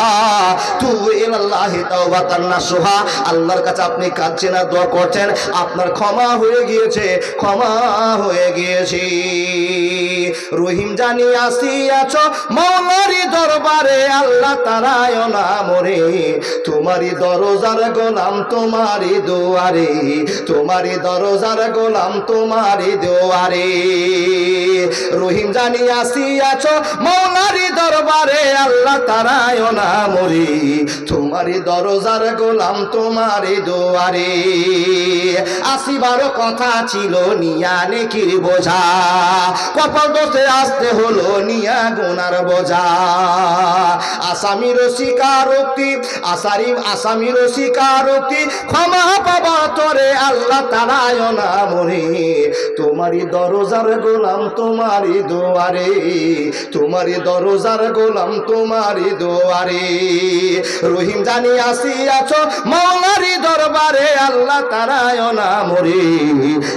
তুবু ইলাল্লাহি তাওবাতান নাসুহা, আল্লাহর কাছে আপনি কাঁদছেন আর দোয়া করছেন, আপনার ক্ষমা হয়ে গিয়েছে, ক্ষমা হয়ে গিয়েছে। রহিম জানি আসিয়াছো মৌলারি দরবারে, আল্লাহ তারায় না মরে, তোমারই দরজার গোলাম, তোমারই দুয়ারে, তোমারই দরজার গোলাম, তোমারই দুয়ারে। রহিম জানি আসিয়াছো মৌলারি দরবারে, আল্লাহ তারায় না মরে, তোমারই দরজার গোলাম, তোমারই দুয়ারে। আসিবার কথা ছিল নিয়া নেকির বোঝা, কপাল দোষে আসতে হলো নিয়া গুনার বোঝা। আসামির স্বীকারোক্তি, আসামির স্বীকারোক্তি, ক্ষমা পাবা তোরে, আল্লাহ তারায় না মরে, তোমারই দরজার গোলাম, তোমারই দুয়ারে, তোমারই দরজার গোলাম, তোমারই দুয়ারে। রহিম জানি আসিয়াছো মৌলারি দরবারে, আল্লাহ তারায় না মরে,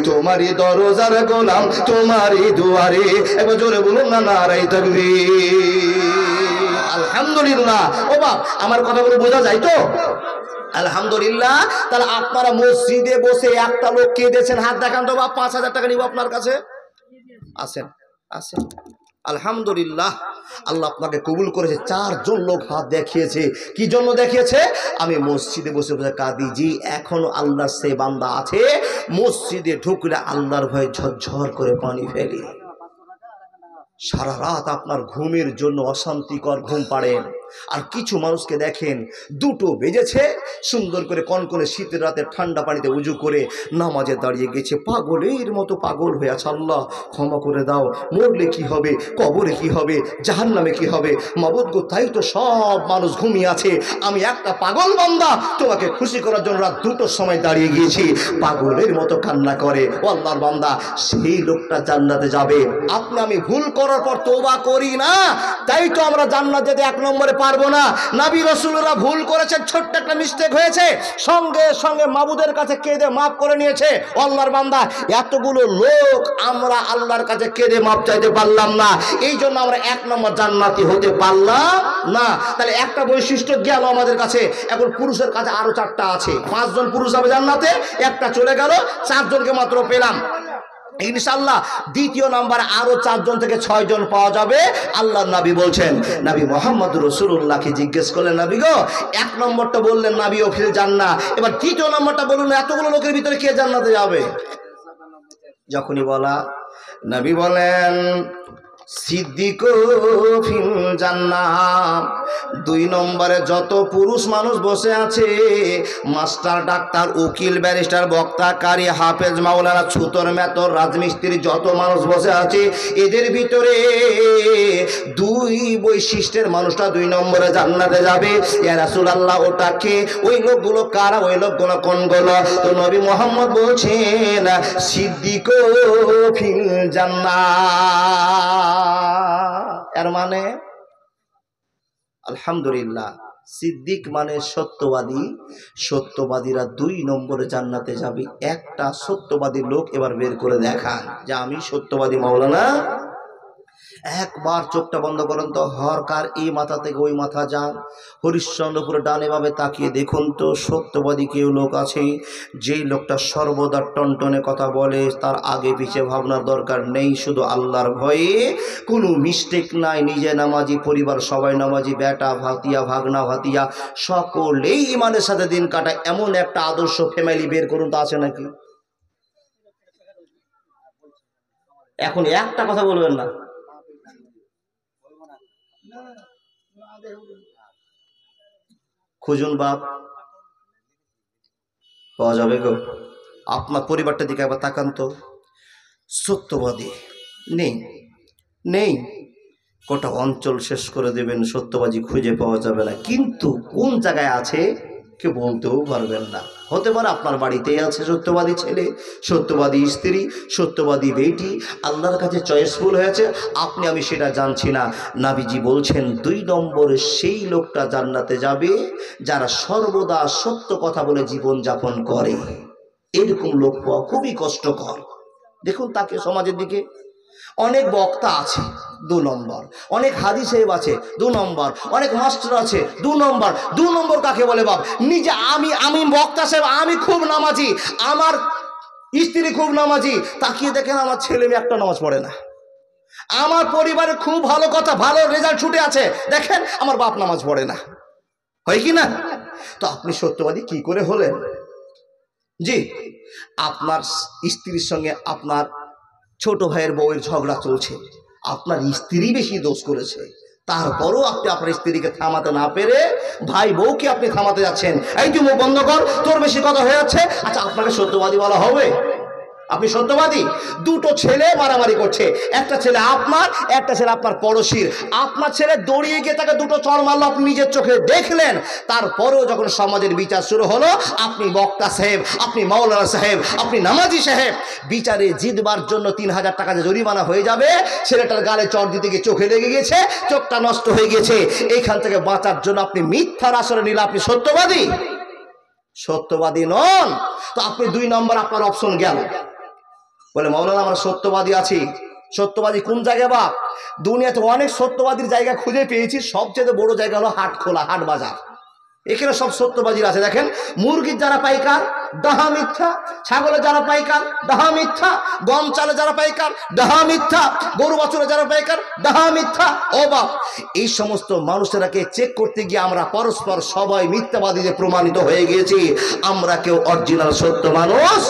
তোমারই দরজার গোলাম, তোমারই দুয়ারে। এবার জোরে বলুন না, নারায়ে তাকবীর। আলহামদুলিল্লাহ। ও বাপ, আমার কথাগুলো বোঝা যায় তো? আলহামদুলিল্লাহ। তাহলে আপনারা মসজিদে বসে একটা লোক কে দিয়েছেন, হাত দেখান তো বাপ, 5,000 টাকা নিব আপনার কাছে। আসেন, আসেন। আলহামদুলিল্লাহ, আল্লাহ আপনাকে কবুল করেছে। 4 জন লোক হাত দেখিয়েছে। কি জন্য দেখিয়েছে? আমি মসজিদে বসে বসে কাঁদি, জি এখনো আল্লাহর সে বান্দা আছে, মসজিদে ঢুকলে আল্লাহর ভয়ে ঝরঝর করে পানি ফেলে। সারা রাত আপনার ঘুমের জন্য অশান্তিকর ঘুম পাড়েন। আর কিছু মানুষকে দেখেন, 2টো বেজেছে, সুন্দর করে কনকনে শীতের রাতে ঠান্ডা পানিতে উজু করে নামাজে দাঁড়িয়ে গেছে, পাগলের মতো পাগল হয়ে আছে। আল্লাহ ক্ষমা করে দাও, মরলে কি হবে, কবরে কি হবে, জাহান্নামে কি হবে। মাবুদ গো, তাই তো সব মানুষ ঘুমিয়ে আছে, আমি একটা পাগল বান্দা তোমাকে খুশি করার জন্য রাত 2টোর সময় দাঁড়িয়ে গিয়েছি, পাগলের মতো কান্না করে। ও আল্লাহর বান্দা, সেই লোকটা জান্নাতে যাবে। আপনি আমি ভুল করার পর তওবা করি না, তাই তো আমরা জান্নাত যেতে 1 নম্বরে পারবো না। নবী রাসূলরা ভুল করেছেন, ছোট্ট একটা মিস্টেক হয়েছে, সঙ্গে সঙ্গে মাবুদের কাছে কেঁদে মাফ করে নিয়েছে। আল্লাহর বান্দা, এতগুলো লোক আমরা আল্লাহর কাছে কেঁদে মাফ চাইতে পারলাম না, এই জন্য আমরা 1 নম্বর জান্নাতি হতে পারলাম না। তাহলে একটা বৈশিষ্ট্য গেল আমাদের কাছে। এখন পুরুষের কাছে আরো 4টা আছে। 5 জন পুরুষ হবে জান্নাতে, একটা চলে গেল, 4 জনকে মাত্র পেলাম। ইনশাআল্লাহ দ্বিতীয় নাম্বার আরো 4 জন থেকে 6 জন পাওয়া যাবে। আল্লাহর নবী বলছেন, নবী মুহাম্মদ রাসূলুল্লাহকে জিজ্ঞেস করলেন, নবী গো 1 নম্বরটা বললেন নবী ও ফিল জান্নাহ, এবার দ্বিতীয় নম্বরটা বলুন, এতগুলো লোকের ভিতরে কে জান্নাতে যাবে? যখনই বলা, নবী বলেন সিদ্দিক ফিল জান্নাহ। 2 নম্বরে যত পুরুষ মানুষ বসে আছে, মাস্টার, ডাক্তার, উকিল, ব্যারিস্টার, বক্তা, কারি, হাফেজ, মাওলানা, ছুতর, মেতর, রাজমিস্ত্রি, যত মানুষ বসে আছে, এদের ভিতরে 2 বৈশিষ্ট্যের মানুষটা 2 নম্বরে জান্নাতে যাবে। ইয়া রাসূলুল্লাহ, ওটাকে, ওই লোকগুলো কারা, ওই লোকগুলো কোনগুলো? তো নবী মুহাম্মদ বলছেন সিদ্দিক ফিল জান্নাহ। এর মানে আলহামদুলিল্লাহ, সিদ্দিক মানে সত্যবাদী। সত্যবাদীরা 2 নম্বরে জান্নাতে যাবে। একটা সত্যবাদী লোক এবার বের করে দেখান যে আমি সত্যবাদী মাওলানা। একবার চোখটা বন্ধ করেন তো, হরকার এই মাথা থেকে ওই মাথা যান, হরিশ্চন্দ্রপুরে ডানে ভাবে তাকিয়ে দেখুন তো সত্যবাদী কেউ লোক আছে? যেই লোকটা সর্বদা টনটনে কথা বলে, তার আগে পিছে ভাবনার দরকার নেই, শুধু আল্লাহর ভয়ে, কোনো মিস্টেক নাই, নিজে নামাজি, পরিবার সবাই নামাজি, বেটা ভাতিয়া ভাগনা ভাতিয়া সকলেই ইমানের সাথে দিন কাটায়, এমন একটা আদর্শ ফ্যামিলি বের করুন তো, আছে নাকি? এখন একটা কথা বলবেন না, খুঁজুন বাপ, পাওয়া যাবে গো। আপনার পরিবারটার দিকে একবার তাকান তো, সত্যবাদী নেই, নেই। গোটা অঞ্চল শেষ করে দেবেন, সত্যবাদী খুঁজে পাওয়া যাবে না। কিন্তু কোন জায়গায় আছে কেউ বলতেও পারবেন না। হতে পারে আপনার বাড়িতেই আছে সত্যবাদী ছেলে, সত্যবাদী স্ত্রী, সত্যবাদী বেটি, আল্লাহর কাছে চয়েসফুল হয়েছে, আপনি আমি সেটা জানছি না। নাবিজি বলছেন 2 নম্বরে সেই লোকটা জান্নাতে যাবে যারা সর্বদা সত্য কথা বলে জীবন যাপন করে। এরকম লোক পাওয়া খুবই কষ্টকর। দেখুন তাকে সমাজের দিকে, অনেক বক্তা আছে 2 নম্বর, অনেক হাদিস সাহেব আছে 2 নম্বর, অনেক মাস্টার আছে 2 নম্বর। 2 নম্বর কাকে বলে বাপ? নিজে আমি বক্তা সাহেব, আমি খুব নামাজি, আমার স্ত্রী খুব নামাজি, তাকিয়ে দেখেন আমার ছেলে মেয়ে একটা নামাজ পড়ে না। আমার পরিবারে খুব ভালো কথা, ভালো রেজাল্ট ছুটে আছে, দেখেন আমার বাপ নামাজ পড়ে না। হয় কি না? তো আপনি সত্যবাদী কি করে হলেন? জি, আপনার স্ত্রীর সঙ্গে আপনার ছোট ভাইয়ের বউয়ের ঝগড়া চলছে, আপনার স্ত্রী বেশি দোষ করেছে, তারপরও আপনি আপনার স্ত্রীকে থামাতে না পেরে ভাই বউকে আপনি থামাতে যাচ্ছেন, এই তুই মুখ বন্ধ কর, তোর বেশি কথা হয়ে যাচ্ছে। আচ্ছা, আপনাকে সত্যবাদী বলা হবে? আপনি সত্যবাদী? 2টো ছেলে মারামারি করছে, একটা ছেলে আপনার, একটা ছেলে আপনার পড়োশির। আপনার ছেলে দৌড়িয়ে গিয়ে তাকে 2টো চড় মারলো, আপনি নিজের চোখে দেখলেন। তারপরেও যখন সমাজের বিচার শুরু হলো, আপনি বক্তা সাহেব, আপনি মাওলানা সাহেব, আপনি নামাজি সাহেব, বিচারে জিতবার জন্য 3000 টাকা যে জরিমানা হয়ে যাবে, ছেলেটার গালে চড় দিতে গিয়ে চোখে লেগে গেছে, চোখটা নষ্ট হয়ে গেছে, এইখান থেকে বাঁচার জন্য আপনি মিথ্যার আশ্রয় নিলে আপনি সত্যবাদী? সত্যবাদী নন। তো আপনি 2 নম্বর আপনার অপশন গেল। বলে মাওলানা আমরা সত্যবাদী আছি। সত্যবাদী কোন জায়গায় বাপ? দুনিয়াতে অনেক সত্যবাদীর জায়গা খুঁজে পেয়েছি, সবচেয়ে বড় জায়গা হলো হাট খোলা, হাট বাজার। এখানে সব সত্যবাদীর আছে। দেখেন, মুরগির যারা পাইকার, ডাহা মিথ্যা, ছাগলের যারা পাইকার, ডাহা মিথ্যা, গম চালে যারা পাইকার, ডাহা মিথ্যা, গরু বাছুরে যারা পাইকার, ডাহা মিথ্যা। ও বাপ, এই সমস্ত মানুষেরাকে চেক করতে গিয়ে আমরা পরস্পর সবাই মিথ্যাবাদীতে প্রমাণিত হয়ে গিয়েছি। আমরা কেউ অরিজিনাল সত্য মানুষ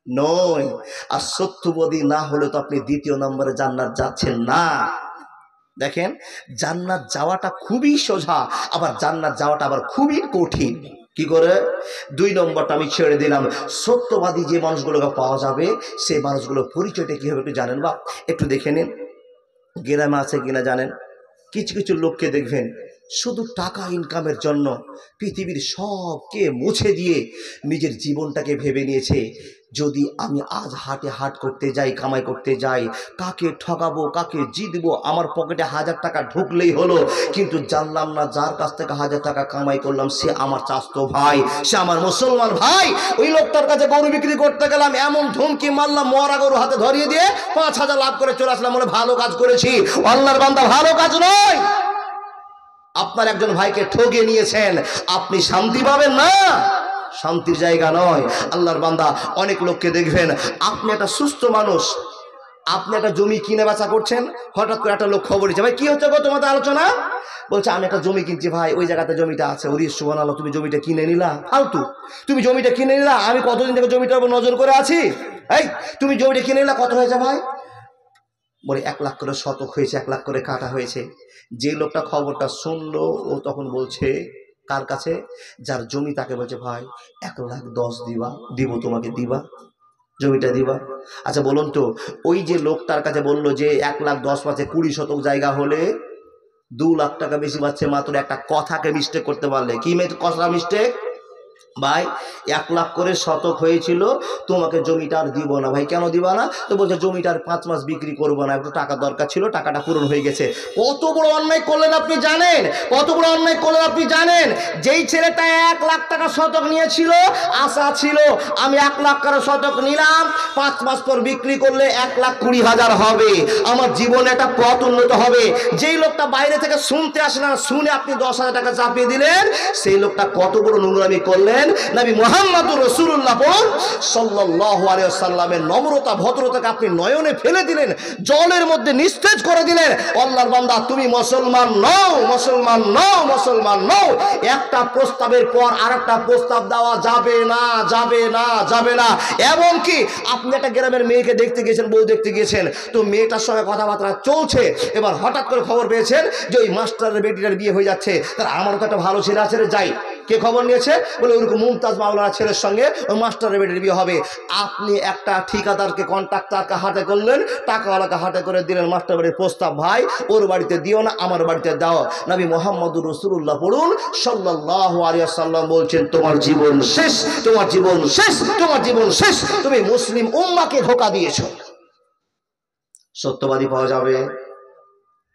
নয়। আর সত্যবাদী না হলে তো আপনি 2 নম্বরে জান্নাত যাচ্ছেন না। দেখেন, জান্নাত যাওয়াটা খুবই সোজা, আবার জান্নাত যাওয়াটা আবার খুবই কঠিন। কি করে? 2 নম্বরটা আমি ছেড়ে দিলাম। সত্যবাদী যে মানুষগুলোকে পাওয়া যাবে, সেই মানুষগুলোর পরিচয়টা কি হবে একটু জানেন বা? একটু দেখে নিন, গ্রামে আছে কিনা জানেন। কিছু কিছু লোককে দেখবেন শুধু টাকা ইনকামের জন্য পৃথিবীর সবকে মুছে দিয়ে নিজের জীবনটাকে ভেবে নিয়েছে, যদি আমি আজ হাটে হাট করতে যাই, কামাই করতে যাই, কাকে ঠকাবো, কাকে জিতবো, আমার পকেটে 1000 টাকা ঢুকলেই হলো। কিন্তু জানলাম না যার কাছ থেকে 1000 টাকা কামাই করলাম সে আমার চাচতো ভাই, সে আমার মুসলমান ভাই। ওই লোকটার কাছে গরু বিক্রি করতে গেলাম, এমন ধমকি মারলাম, মরা গরু হাতে ধরিয়ে দিয়ে 5000 লাভ করে চলে আসলাম, বলে ভালো কাজ করেছি। আল্লাহর বান্দা, ভালো কাজ নয়। আপনার একজন ভাইকে ঠকে নিয়েছেন, আপনি শান্তি পাবেন না, শান্তির জায়গা নয়। আল্লাহর বান্দা, অনেক লোককে দেখবেন, আপনি একটা সুস্থ মানুষ, আপনি একটা জমি কিনে বেচা করছেন, হঠাৎ করে একটা লোক খবর দিচ্ছে, ভাই কি হচ্ছে গো তোমাদের আলোচনা? বলছে আমি একটা জমি কিনছি ভাই, ওই জায়গাতে জমিটা আছে। ওরে সুবহানাল্লাহ, তুমি জমিটা কিনে নিলা? ফালতু, তুমি জমিটা কিনে নিলা? আমি কতদিন থেকে জমিটার উপর নজর করে আছি। এই তুমি জমিটা কিনে নিলা, কত হয়েছে ভাই? বলে 1 লাখ করে শতক হয়েছে, 1 লাখ করে কাটা হয়েছে। যে লোকটা খবরটা শুনলো, ও তখন বলছে কার কাছে? যার জমি, তাকে বলছে ভাই 1,10,000 দিবা, দিব তোমাকে, দিবা জমিটা দিবা? আচ্ছা বলুন তো, ওই যে লোকটার কাছে বললো যে 1,10,000 পাচ্ছে, 20 শতক জায়গা হলে 2 লাখ টাকা বেশি পাচ্ছে, মাত্র একটা কথাকে মিস্টেক করতে পারলে। কি কথা মিস্টেক? ভাই 1 লাখ করে শতক হয়েছিল, তোমাকে জমিটা আর দিব না। ভাই কেন দিবা না? তো বলছে জমিটা আর 5 মাস বিক্রি করবো না, একটু টাকা দরকার ছিল, টাকাটা পূরণ হয়ে গেছে। কত বড় অন্যায় করলেন আপনি জানেন? কত বড় অন্যায় করলেন আপনি জানেন? যেই ছেলেটা 1 লাখ টাকা শতক নিয়েছিল, আশা ছিল আমি 1 লাখ টাকা শতক নিলাম, 5 মাস পর বিক্রি করলে 1,20,000 হবে, আমার জীবনে একটা পথ উন্নত হবে। যেই লোকটা বাইরে থেকে শুনতে আসে না, শুনে আপনি 10,000 টাকা চাপিয়ে দিলেন, সেই লোকটা কত বড় নোংরামি করলেন। নবী মুহাম্মদুর রাসূলুল্লাহ সাল্লাল্লাহু আলাইহি ওয়াসাল্লামের নম্রতা ভদ্রতাকে আপনি নয়নে ফেলে দিলেন, জলের মধ্যে নিস্তেজ করে দিলেন। আল্লাহর বান্দা, তুমি মুসলমান নও, মুসলমান নও, মুসলমান নও। একটা প্রস্তাবের পর আরেকটা প্রস্তাব দেওয়া যাবে না, যাবে না, যাবে না। এবং কি আপনি একটা গ্রামের মেয়েকে দেখতে গিয়েছেন, বউ দেখতে গিয়েছেন, তো মেয়েটার সঙ্গে কথাবার্তা চলছে, এবার হঠাৎ করে খবর পেয়েছেন যে ওই মাস্টারের বেটিটার বিয়ে হয়ে যাচ্ছে, তার আমারও তো একটা ভালো ছেলে আছে রে, যাই। কে খবর নিয়েছে? বলে ওরকম মুমতাজ মাওলানা ছেলের সঙ্গে ওই মাস্টারের বেটির বিয়ে হবে। আপনি একটা ঠিকাদারকে, কন্ট্রাক্টরকে হাতে করলেন, টাকাওয়ালাকে হাতে করে দিলেন মাস্টার বাড়ির প্রস্তাব, ভাই ওর বাড়িতে দিও না, আমার বাড়িতে দাও। নবী মুহাম্মদুর রাসূলুল্লাহ পড়ুন সাল্লাল্লাহু আলাইহি ওয়াসাল্লাম বলছেন, তোমার জীবন শেষ, তোমার জীবন শেষ, তোমার জীবন শেষ। তুমি মুসলিম উম্মাহকে ধোঁকা দিয়েছো। সত্যবাদী পাওয়া যাবে?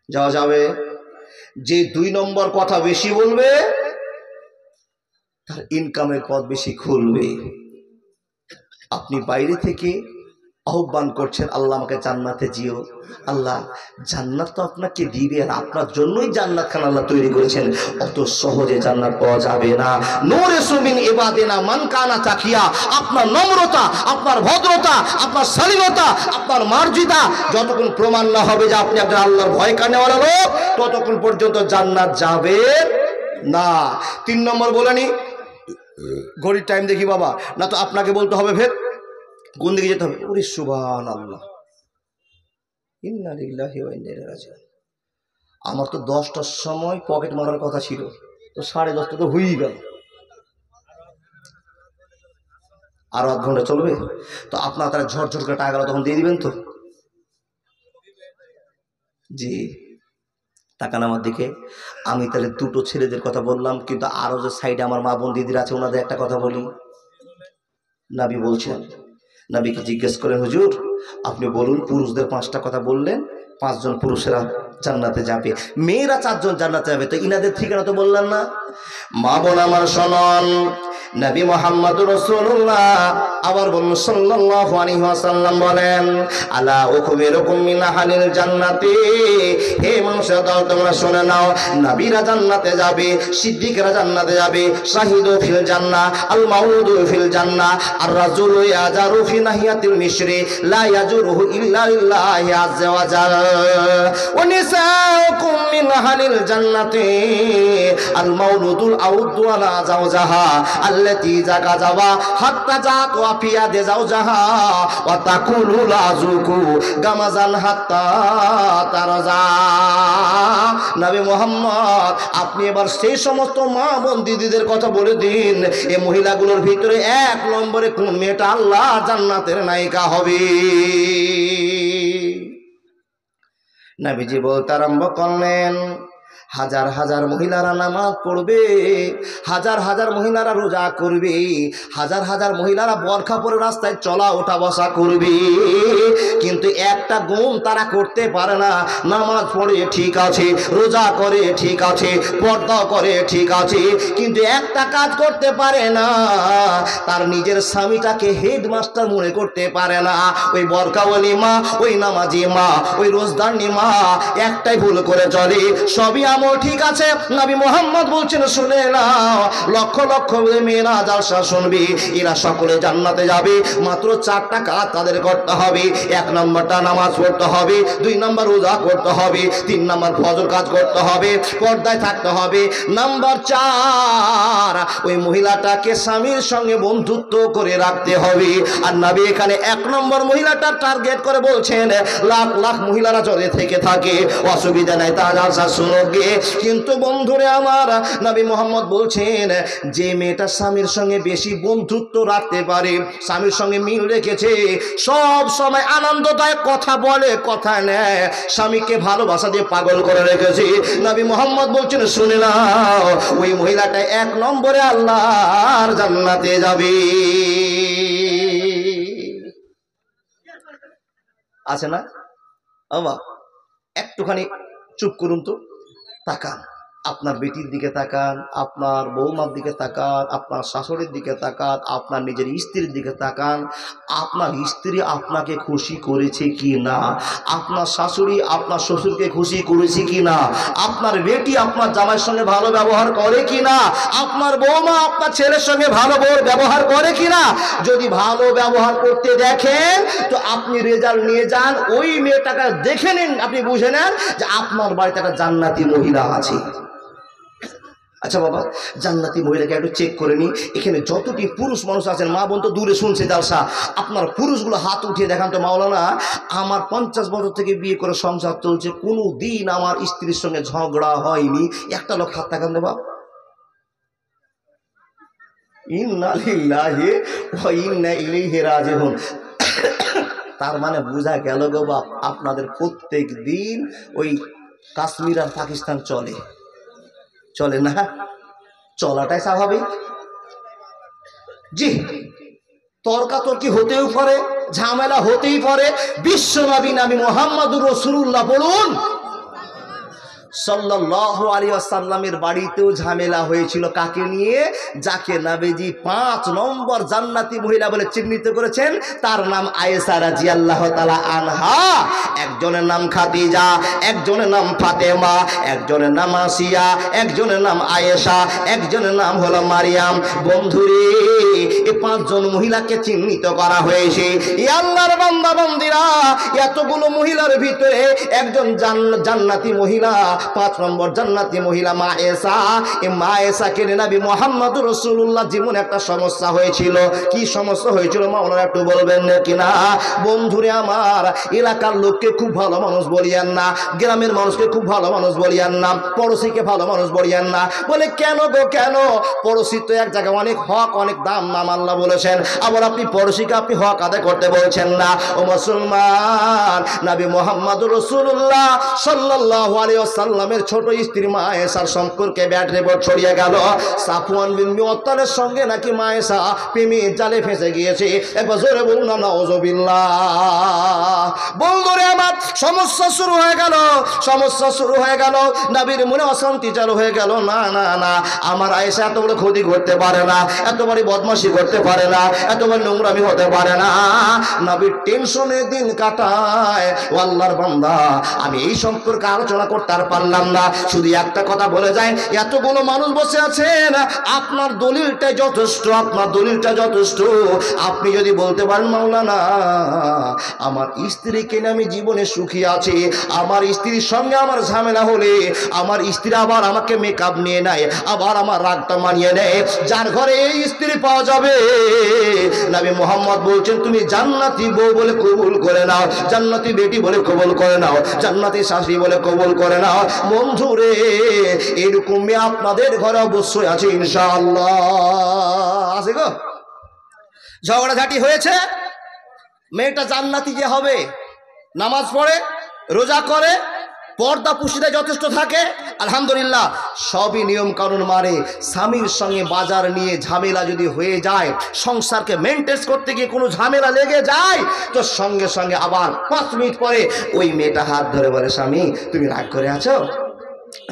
যাওয়া যাবে? যে 2 নম্বর কথা বেশি বলবে, তার ইনকামের পথ বেশি খুলবে। আপনি বাইরে থেকে আহ্বান করছেন, আল্লাহ আমাকে জান্নাতে জিও, আল্লাহ জান্নাত তো আপনাকে দিবে, আর আপনার জন্যই জান্নাত খান আল্লাহ তৈরি করেছেন। অত সহজে জান্নাত পাওয়া যাবে না। নূরে সুমিন ইবাদিনা মান কানা তাকিয়া, আপনার নম্রতা, আপনার ভদ্রতা, আপনার শালীনতা, আপনার মার্জিতা যতক্ষণ প্রমাণ না হবে যে আপনি একজন আল্লাহর ভয় কানেওয়ালা লোক, ততক্ষণ পর্যন্ত জান্নাত যাবে না। 3 নম্বর বলেনি, ঘড়ির টাইম দেখি বাবা, না তো আপনাকে বলতে হবে ফের কোন দিকে যেতে হবে। ওরে সুবহানাল্লাহ, ইন্না লিল্লাহি ওয়া ইন্না ইলাইহি রাজিউন। আমার তো 10টার সময় পকেট মারার কথা ছিল, তো 10:30 তো হয়েই গেল, আরো 1 ঘন্টা চলবে। তো আপনার তারা ঝরঝর করে টাকা গেল, তখন দিয়ে দিবেন তো? জি, তাকান আমার দিকে। আমি তাহলে 2টো ছেলেদের কথা বললাম, কিন্তু আরো যে সাইডে আমার মা বোন দিদিরা আছে, ওনাদের একটা কথা বলি। নবী বলছেন, নবীকে জিজ্ঞেস করেন, হুজুর আপনি বলুন, পুরুষদের 5টা কথা বললেন, 5 জন পুরুষেরা জান্নাতে যাবে, মেয়েরা 4 জন জান্নাতে যাবে, তো ইনাদের ঠিকানা তো বললেন না। মা বোন আমার শুনুন, নবী মুহাম্মদুর রাসূলুল্লাহ আবার বলুন সাল্লাল্লাহু আলাইহি ওয়াসাল্লাম বলেন, আলা উখবিরুকুম মিন আহলিল জান্নাতি, হে মানুষের দল তোমরা শুনে নাও, নবীরা জান্নাতে যাবে, সিদ্দিকরা জান্নাতে যাবে, শাহিদু ফিল জান্নাহ, আল মাউলুদু ফিল জান্নাহ, আর রাজুলু ইয়াজারু ফি নাহিয়াতিল মিশরি লা ইয়াজুরুহু ইল্লা লিল্লাহি আযজা ওয়া জাল, ওয়া নিসাউকুম মিন আহলিল জান্নাতি, আল মাউলুদুল আউদু আলা জাওজাহা আল্লাতী জাকাজাবা হাত্তা জাত ওয়া ফিয়াদে জাওজাহা ওয়া তাকুলু লাযুকু গামাজান হাত্তা তারজা। নবী মুহাম্মদ, আপনি এবার সেই সমস্ত মা বোন দিদিদের কথা বলে দিন, এই মহিলাগুলোর ভিতরে 1 নম্বরে কোন মেয়েটা আল্লাহ জান্নাতের নায়িকা হবে। নবীজি বলতে আরম্ভ করলেন, হাজার হাজার মহিলারা নামাজ পড়বে, হাজার হাজার মহিলারা রোজা করবে, হাজার হাজার মহিলারা বরখা পরে রাস্তায় চলা ওঠা বসা করবে, কিন্তু একটা গুণ তারা করতে পারে না। নামাজ পড়ে ঠিক আছে, রোজা করে ঠিক আছে, পর্দা করে ঠিক আছে, কিন্তু একটা কাজ করতে পারে না, তার নিজের স্বামীটাকে হেডমাস্টার মনে করতে পারে না। ওই বরখাওয়ালি মা, ওই নামাজি মা, ওই রোজদারনি মা একটাই ভুল করে চলে, সবই ঠিক আছে। নবী মুহাম্মদ বলছেন, শুনে নাও, লক্ষ লক্ষ মেয়েরা জালসা শুনবি, এরা সকলে জান্নাতে যাবে, মাত্র 4টা কাজ তাদের করতে হবে। 1 নম্বরটা নামাজ পড়তে হবে, 2 নম্বর রোজা করতে হবে, 3 নম্বর ফজর কাজ করতে হবে, পর্দায় থাকতে হবে, নাম্বার 4 ওই মহিলাটাকে স্বামীর সঙ্গে বন্ধুত্ব করে রাখতে হবে। আর নবী এখানে 1 নম্বর মহিলাটার টার্গেট করে বলছেন, লাখ লাখ মহিলারা চলে থেকে থাকে, অসুবিধা নাই, তা জালসা শুনুক যোগ্যে। কিন্তু বন্ধুরে আমার, নবী মোহাম্মদ বলছেন যে মেয়েটা স্বামীর সঙ্গে বেশি বন্ধুত্ব রাখতে পারে, স্বামীর সঙ্গে মিল রেখেছে, সব সময় আনন্দদায়ক কথা বলে, কথা নেয়, স্বামীকে ভালোবাসা দিয়ে পাগল করে রেখেছে, নবী মোহাম্মদ বলছেন শুনে নাও, ওই মহিলাটা 1 নম্বরে আল্লাহর জান্নাতে যাবে। আছে না? বাবা একটুখানি চুপ করুন তো, তাকান, আপনার বেটির দিকে তাকান, আপনার বৌমার দিকে তাকান, আপনার শাশুড়ির দিকে তাকান, আপনার নিজের স্ত্রীর দিকে তাকান। আপনার স্ত্রী আপনাকে খুশি করেছে কি না? আপনার শাশুড়ি আপনার শ্বশুরকে খুশি করেছে কি না? আপনার বেটি আপনার জামাইয়ের সঙ্গে ভালো ব্যবহার করে কি না? আপনার বৌমা আপনার ছেলের সঙ্গে ভালো ব্যবহার করে কি না? যদি ভালো ব্যবহার করতে দেখেন তো আপনি রেজাল্ট নিয়ে যান, ওই মেয়েটাকে দেখে নিন, আপনি বুঝে নেন যে আপনার বাড়িতে একটা জান্নাতি মহিলা আছে। আচ্ছা বাবা, জান্নাতি মহিলাকে একটু চেক করে নি, এখানে যতটি পুরুষ মানুষ আছেন, মা বোন তো দূরে শুনছে জালসা, আপনার পুরুষগুলো হাত উঠিয়ে দেখান তো, মাওলানা আমার 50 বছর থেকে বিয়ে করে সংসার চলছে, কোনো দিন আমার স্ত্রীর সঙ্গে ঝগড়া হয়নি, একটা লোক হাত তাকান দেবা। ইন্না লিল্লাহি ওয়া ইন্না ইলাইহি রাজিউন। তার মানে বোঝা গেল গো বাপ, আপনাদের প্রত্যেক দিন ওই কাশ্মীর আর পাকিস্তান চলে, চলে না? চলাটাই স্বাভাবিক। জি, তর্কাতর্কি হতেও পারে, ঝামেলা হতেই পারে। বিশ্বনবী নবী মুহাম্মদুর রাসূলুল্লাহ বলুন সাল্লাল্লাহু আলাইহি ওয়াসাল্লামের বাড়িতেও ঝামেলা হয়েছিল, কাকে নিয়ে? যাকে নবীজি 5 নম্বর জান্নাতি মহিলা বলে চিহ্নিত করেছেন, তার নাম আয়েশা রাদিয়াল্লাহু তাআলা আনহা। একজনের নাম খাদিজা, একজনের নাম ফাতেমা, একজনের নাম আসিয়া, একজনের নাম আয়েশা, একজনের নাম হলো মারিয়াম। বন্ধুরে, এই 5 জন মহিলাকে চিহ্নিত করা হয়েছে। এই আল্লাহর বান্দা বান্দিরা, এতগুলো মহিলার ভিতরে একজন জান্নাতি মহিলা, 5 নম্বর জান্নাতি মহিলা মা আয়েশা। এই মা আয়েশাকে নবী মুহাম্মদুর রাসূলুল্লাহ জীবনে একটা সমস্যা হয়েছিল। কি সমস্যা হয়েছিল মাওলানা একটু বলবেন কিনা? বন্ধুরে আমার, এলাকার লোককে খুব ভালো মানুষ বলিয়েন না, গ্রামের মানুষকে খুব ভালো মানুষ বলিয়েন না, পড়োশিকে ভালো মানুষ বলিয়েন না। বলে কেন গো কেন? পড়োশি তো এক জায়গায় অনেক হক অনেক দাম নাম আল্লাহ বলেছেন, আবার আপনি পড়োশিকে আপনি হক আদায় করতে বলছেন না। ও মুসলমান, নবী মুহাম্মদুর রাসূলুল্লাহ সাল্লাল্লাহু আলাইহি ওয়াসাল্লামের ছোট স্ত্রী মা আয়েশার সম্পর্কে ব্যাড রিপোর্ট ছড়িয়ে গেল। সাফওয়ান বিন মুআত্তালের সঙ্গে নাকি মা আয়েশা প্রেমের জালে ফেঁসে গিয়েছে। একবার জোরে বলুন না নাউযুবিল্লাহ। বন্ধুরে আমার, সমস্যা শুরু হয়ে গেল, সমস্যা শুরু হয়ে গেল। নবীর মনে অশান্তি চালু হয়ে গেল। না না না, আমার আয়েশা এত বড় ক্ষতি করতে পারে না, এত বড় বদমাশি করতে পারে না, এত বড় নোংরামি হতে পারে না। নবীর টেনশনে দিন কাটায়। ও আল্লাহর বান্দা, আমি এই সম্পর্কে আলোচনা করতে আর পারলাম না, শুধু একটা কথা বলে যায়, এতগুলো মানুষ বসে আছেন, আপনার দলিলটা যথেষ্ট, আপনার দলিলটা যথেষ্ট। আপনি যদি বলতে পারেন মাওলানা আমার স্ত্রীকে নিয়ে আমি জীবনে সুখী আছি, আমার স্ত্রীর সঙ্গে আমার ঝামেলা হলে আমার স্ত্রী আবার আমাকে মেকআপ নিয়ে নেয়, আবার আমার রাগটা মানিয়ে নেয়, যার ঘরে এই স্ত্রী পাওয়া যাবে নবী মুহাম্মদ বলছেন তুমি জান্নাতি বউ বলে কবুল করে নাও, জান্নাতি বেটি বলে কবুল করে নাও, জান্নাতি শাশুড়ি বলে কবুল করে নাও। বন্ধুরে, এরকম মেয়ে আপনাদের ঘরে অবশ্যই আছে ইনশাআল্লাহ। আছে গো? ঝগড়াঝাটি হয়েছে, মেয়েটা জান্নাতি যে হবে, নামাজ পড়ে, রোজা করে, পর্দা পুশিতে যথেষ্ট থাকে, আলহামদুলিল্লাহ, সবই নিয়ম কানুন মারে। স্বামীর সঙ্গে বাজার নিয়ে ঝামেলা যদি হয়ে যায়, সংসারকে মেনটেন করতে গিয়ে কোনো ঝামেলা লেগে যায়, তো সঙ্গে সঙ্গে আবার 5 মিনিট পরে ওই মেয়েটা হাত ধরে বলে স্বামী তুমি রাগ করে আছো,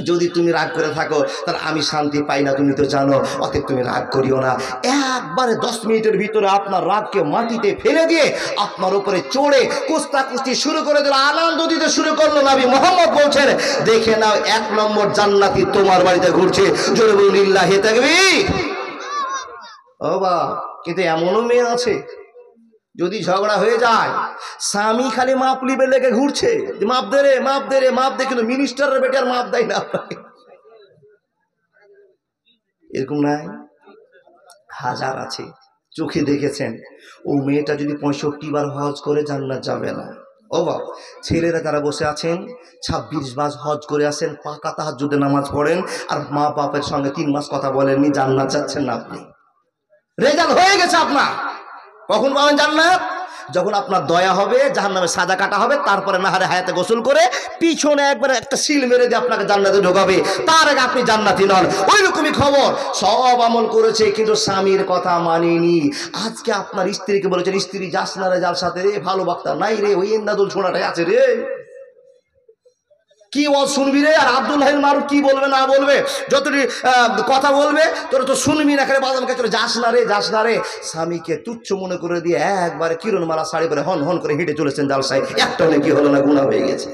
যদি তুমি রাগ করে থাকো তাহলে আমি শান্তি পাই না, তুমি তো জানো, অতএব তুমি রাগ করিও না। একবারে 10 মিনিটের ভিতরে আপনার রাগকে মাটিতে ফেলে দিয়ে আপনার উপরে চড়ে কুস্তাকুস্তি শুরু করে দিল, আনন্দ দিতে শুরু করলো। নবী মুহাম্মদ বলছেন দেখে নাও 1 নম্বর জান্নাতি তোমার বাড়িতে ঘুরছে। জোরে বলুন লিল্লাহি তাকবীর। ও বা, কিন্তু এমনও মেয়ে আছে যদি ঝগড়া হয়ে যায় স্বামী খালি মাপ লিবে লেগে ঘুরছে, মাপ দে রে মাপ দে রে মাপ দে, কিন্তু মিনিস্টারের বেটে আর মাপ দেয় না। এরকম নাই? হাজার আছে, চোখে দেখেছেন। ও মেয়েটা যদি 65 বার হজ করে জান্নাত যাবে না। ও বাপ, ছেলেরা যারা বসে আছেন 26 মাস হজ করে আসেন, পাকা তাহাজ্জুদে নামাজ পড়েন, আর মা বাপের সঙ্গে 3 মাস কথা বলেননি, জান্নাত চাচ্ছেন না আপনি। রেজাল্ট হয়ে গেছে আপনার। কখন পাবেন জান্নাত? যখন আপনার দয়া হবে, জাহান্নামে সাজা কাটা হবে, তারপরে নাহারে হায়াতে গোসল করে পিছনে একবার একটা সিল মেরে দিয়ে আপনাকে জান্নাতে ঢোকাবে, তার আগে আপনি জান্নাতি নন। ওই রকমই খবর, সব আমল করেছে কিন্তু স্বামীর কথা মানেনি। আজকে আপনার স্ত্রীকে বলেছেন, স্ত্রী যাস না রে যার সাথে রে, ভালো বক্তা নাই রে, ওই ইন্দাদুল ছোড়াটাই আছে রে, কি ওয়াজ শুনবি রে? আর আব্দুল হাইল মারুফ কি বলবে না বলবে, যতটি কথা বলবে তোরা তো শুনবি না, খেলে বাদামকে তোরা যাস না রে, যাস না রে। স্বামীকে তুচ্ছ মনে করে দিয়ে একবারে কিরণমালা শাড়ি পরে হন হন করে হেঁটে চলেছেন জালসায়, একটা অনেক কি হলো না, গুনাহ হয়ে গেছে।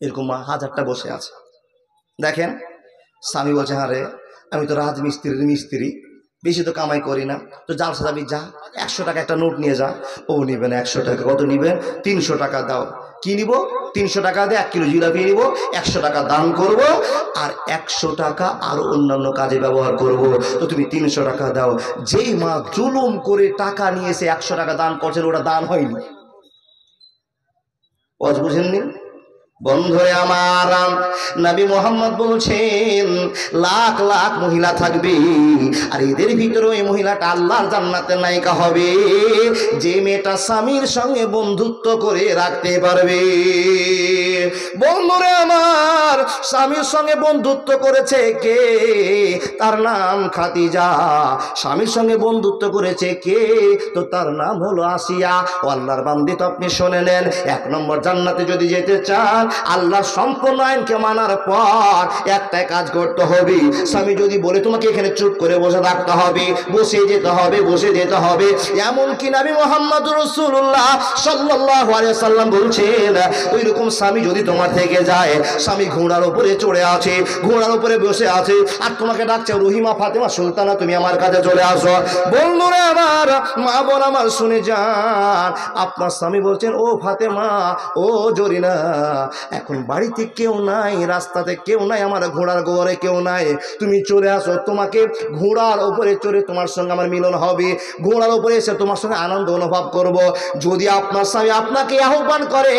এরকম হাজারটা বসে আছে। দেখেন, স্বামী বলছে, হ্যাঁ রে আমি তো রাজমিস্ত্রির মিস্ত্রি, বেশি তো কামাই করি না, তো জালসা যাবি, যা 100 টাকা একটা নোট নিয়ে যা। ও নিবেন 100 টাকা? কত নিবেন? 300 টাকা দাও। কি নিব? 300 টাকা দিয়ে 1 কিলো জিলাপি নিব, 100 টাকা দান করব, আর 100 টাকা আরো অন্যান্য কাজে ব্যবহার করব। তো তুমি 300 টাকা দাও। যেই মা জুলুম করে টাকা নিয়েছে 100 টাকা দান করছেন, ওটা দান হয়নি। ওয়াজ বুঝেননি? বন্ধুরে আমার, নবী মোহাম্মদ বলছেন লাখ লাখ মহিলা থাকবে, আর এদের ভিতরে ওই মহিলাটা আল্লাহর জান্নাতের নায়িকা হবে যে মেয়েটা স্বামীর সঙ্গে বন্ধুত্ব করে রাখতে পারবে। বন্ধুরে আমার, স্বামীর সঙ্গে বন্ধুত্ব করেছে কে? তার নাম খাদিজা। স্বামীর সঙ্গে বন্ধুত্ব করেছে কে? তো তার নাম হলো আসিয়া। ও আল্লাহর বান্দি, তো আপনি শুনে নেন, 1 নম্বর জান্নাতে যদি যেতে চান, আল্লাহর সম্পূর্ণ আইনকে মানার পর একটাই কাজ করতে হবে। স্বামী যদি বলে তোমাকে এখানে চুপ করে বসে থাকতে হবে, বসে যেতে হবে, বসে যেতে হবে। এমনকি নবী মুহাম্মদ রাসূলুল্লাহ সাল্লাল্লাহু আলাইহি ওয়াসাল্লাম বলছেন, ওই রকম স্বামী যদি তোমার থেকে যায়, স্বামী ঘোড়ার উপরে চড়ে আছে, ঘোড়ার উপরে বসে আছে, আর তোমাকে ডাকছে রহিমা, ফাতেমা, সুলতানা, তুমি আমার কাছে চলে আসো। বন্ধুরা আমার, মা বোন আমার, শুনে যান, আপনার স্বামী বলছেন, ও ফাতেমা, ও জরিনা, এখন বাড়িতে কেউ নাই, রাস্তাতে কেউ নাই, আমার ঘোড়ার গোবরে কেউ নাই, তুমি চলে আসো, তোমাকে ঘোড়ার উপরে চড়ে তোমার সঙ্গে আমার মিলন হবে, ঘোড়ার উপরে এসে তোমার সঙ্গে আনন্দ অনুভব করব। যদি আপনার স্বামী আপনাকে আহ্বান করে,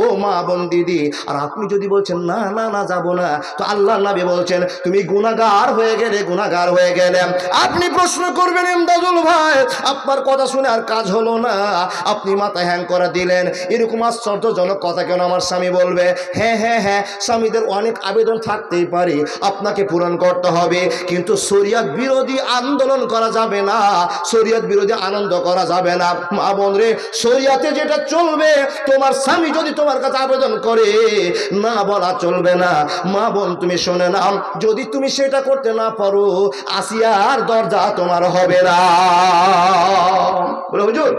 ও মা বোন দিদি, আর আপনি যদি বলছেন না না না যাব না, তো আল্লাহর নবী বলছেন তুমি গুনাহগার হয়ে গেলে, গুনাহগার হয়ে গেলে। আপনি প্রশ্ন করবেন, ইমদাদুল ভাই আপনার কথা শুনে আর কাজ হলো না, আপনি মাথা হ্যাং করে দিলেন, এরকম আশ্চর্যজনক কথা কেন আমার স্বামী বলবে? হ্যাঁ হ্যাঁ হ্যাঁ, স্বামীদের অনেক আবেদন থাকতেই পারে, আপনাকে পূরণ করতে হবে, কিন্তু শরিয়ত বিরোধী আন্দোলন করা যাবে না, শরিয়ত বিরোধী আনন্দ করা যাবে না। মা বোন রে, শরিয়তে যেটা চলবে, তোমার স্বামী যদি তোমার কাছে আবেদন করে, না বলা চলবে না। মা বোন তুমি শুনে নাও, যদি তুমি সেটা করতে না পারো, আসিয়ার দরজা তোমার হবে না। বলে হুজুর,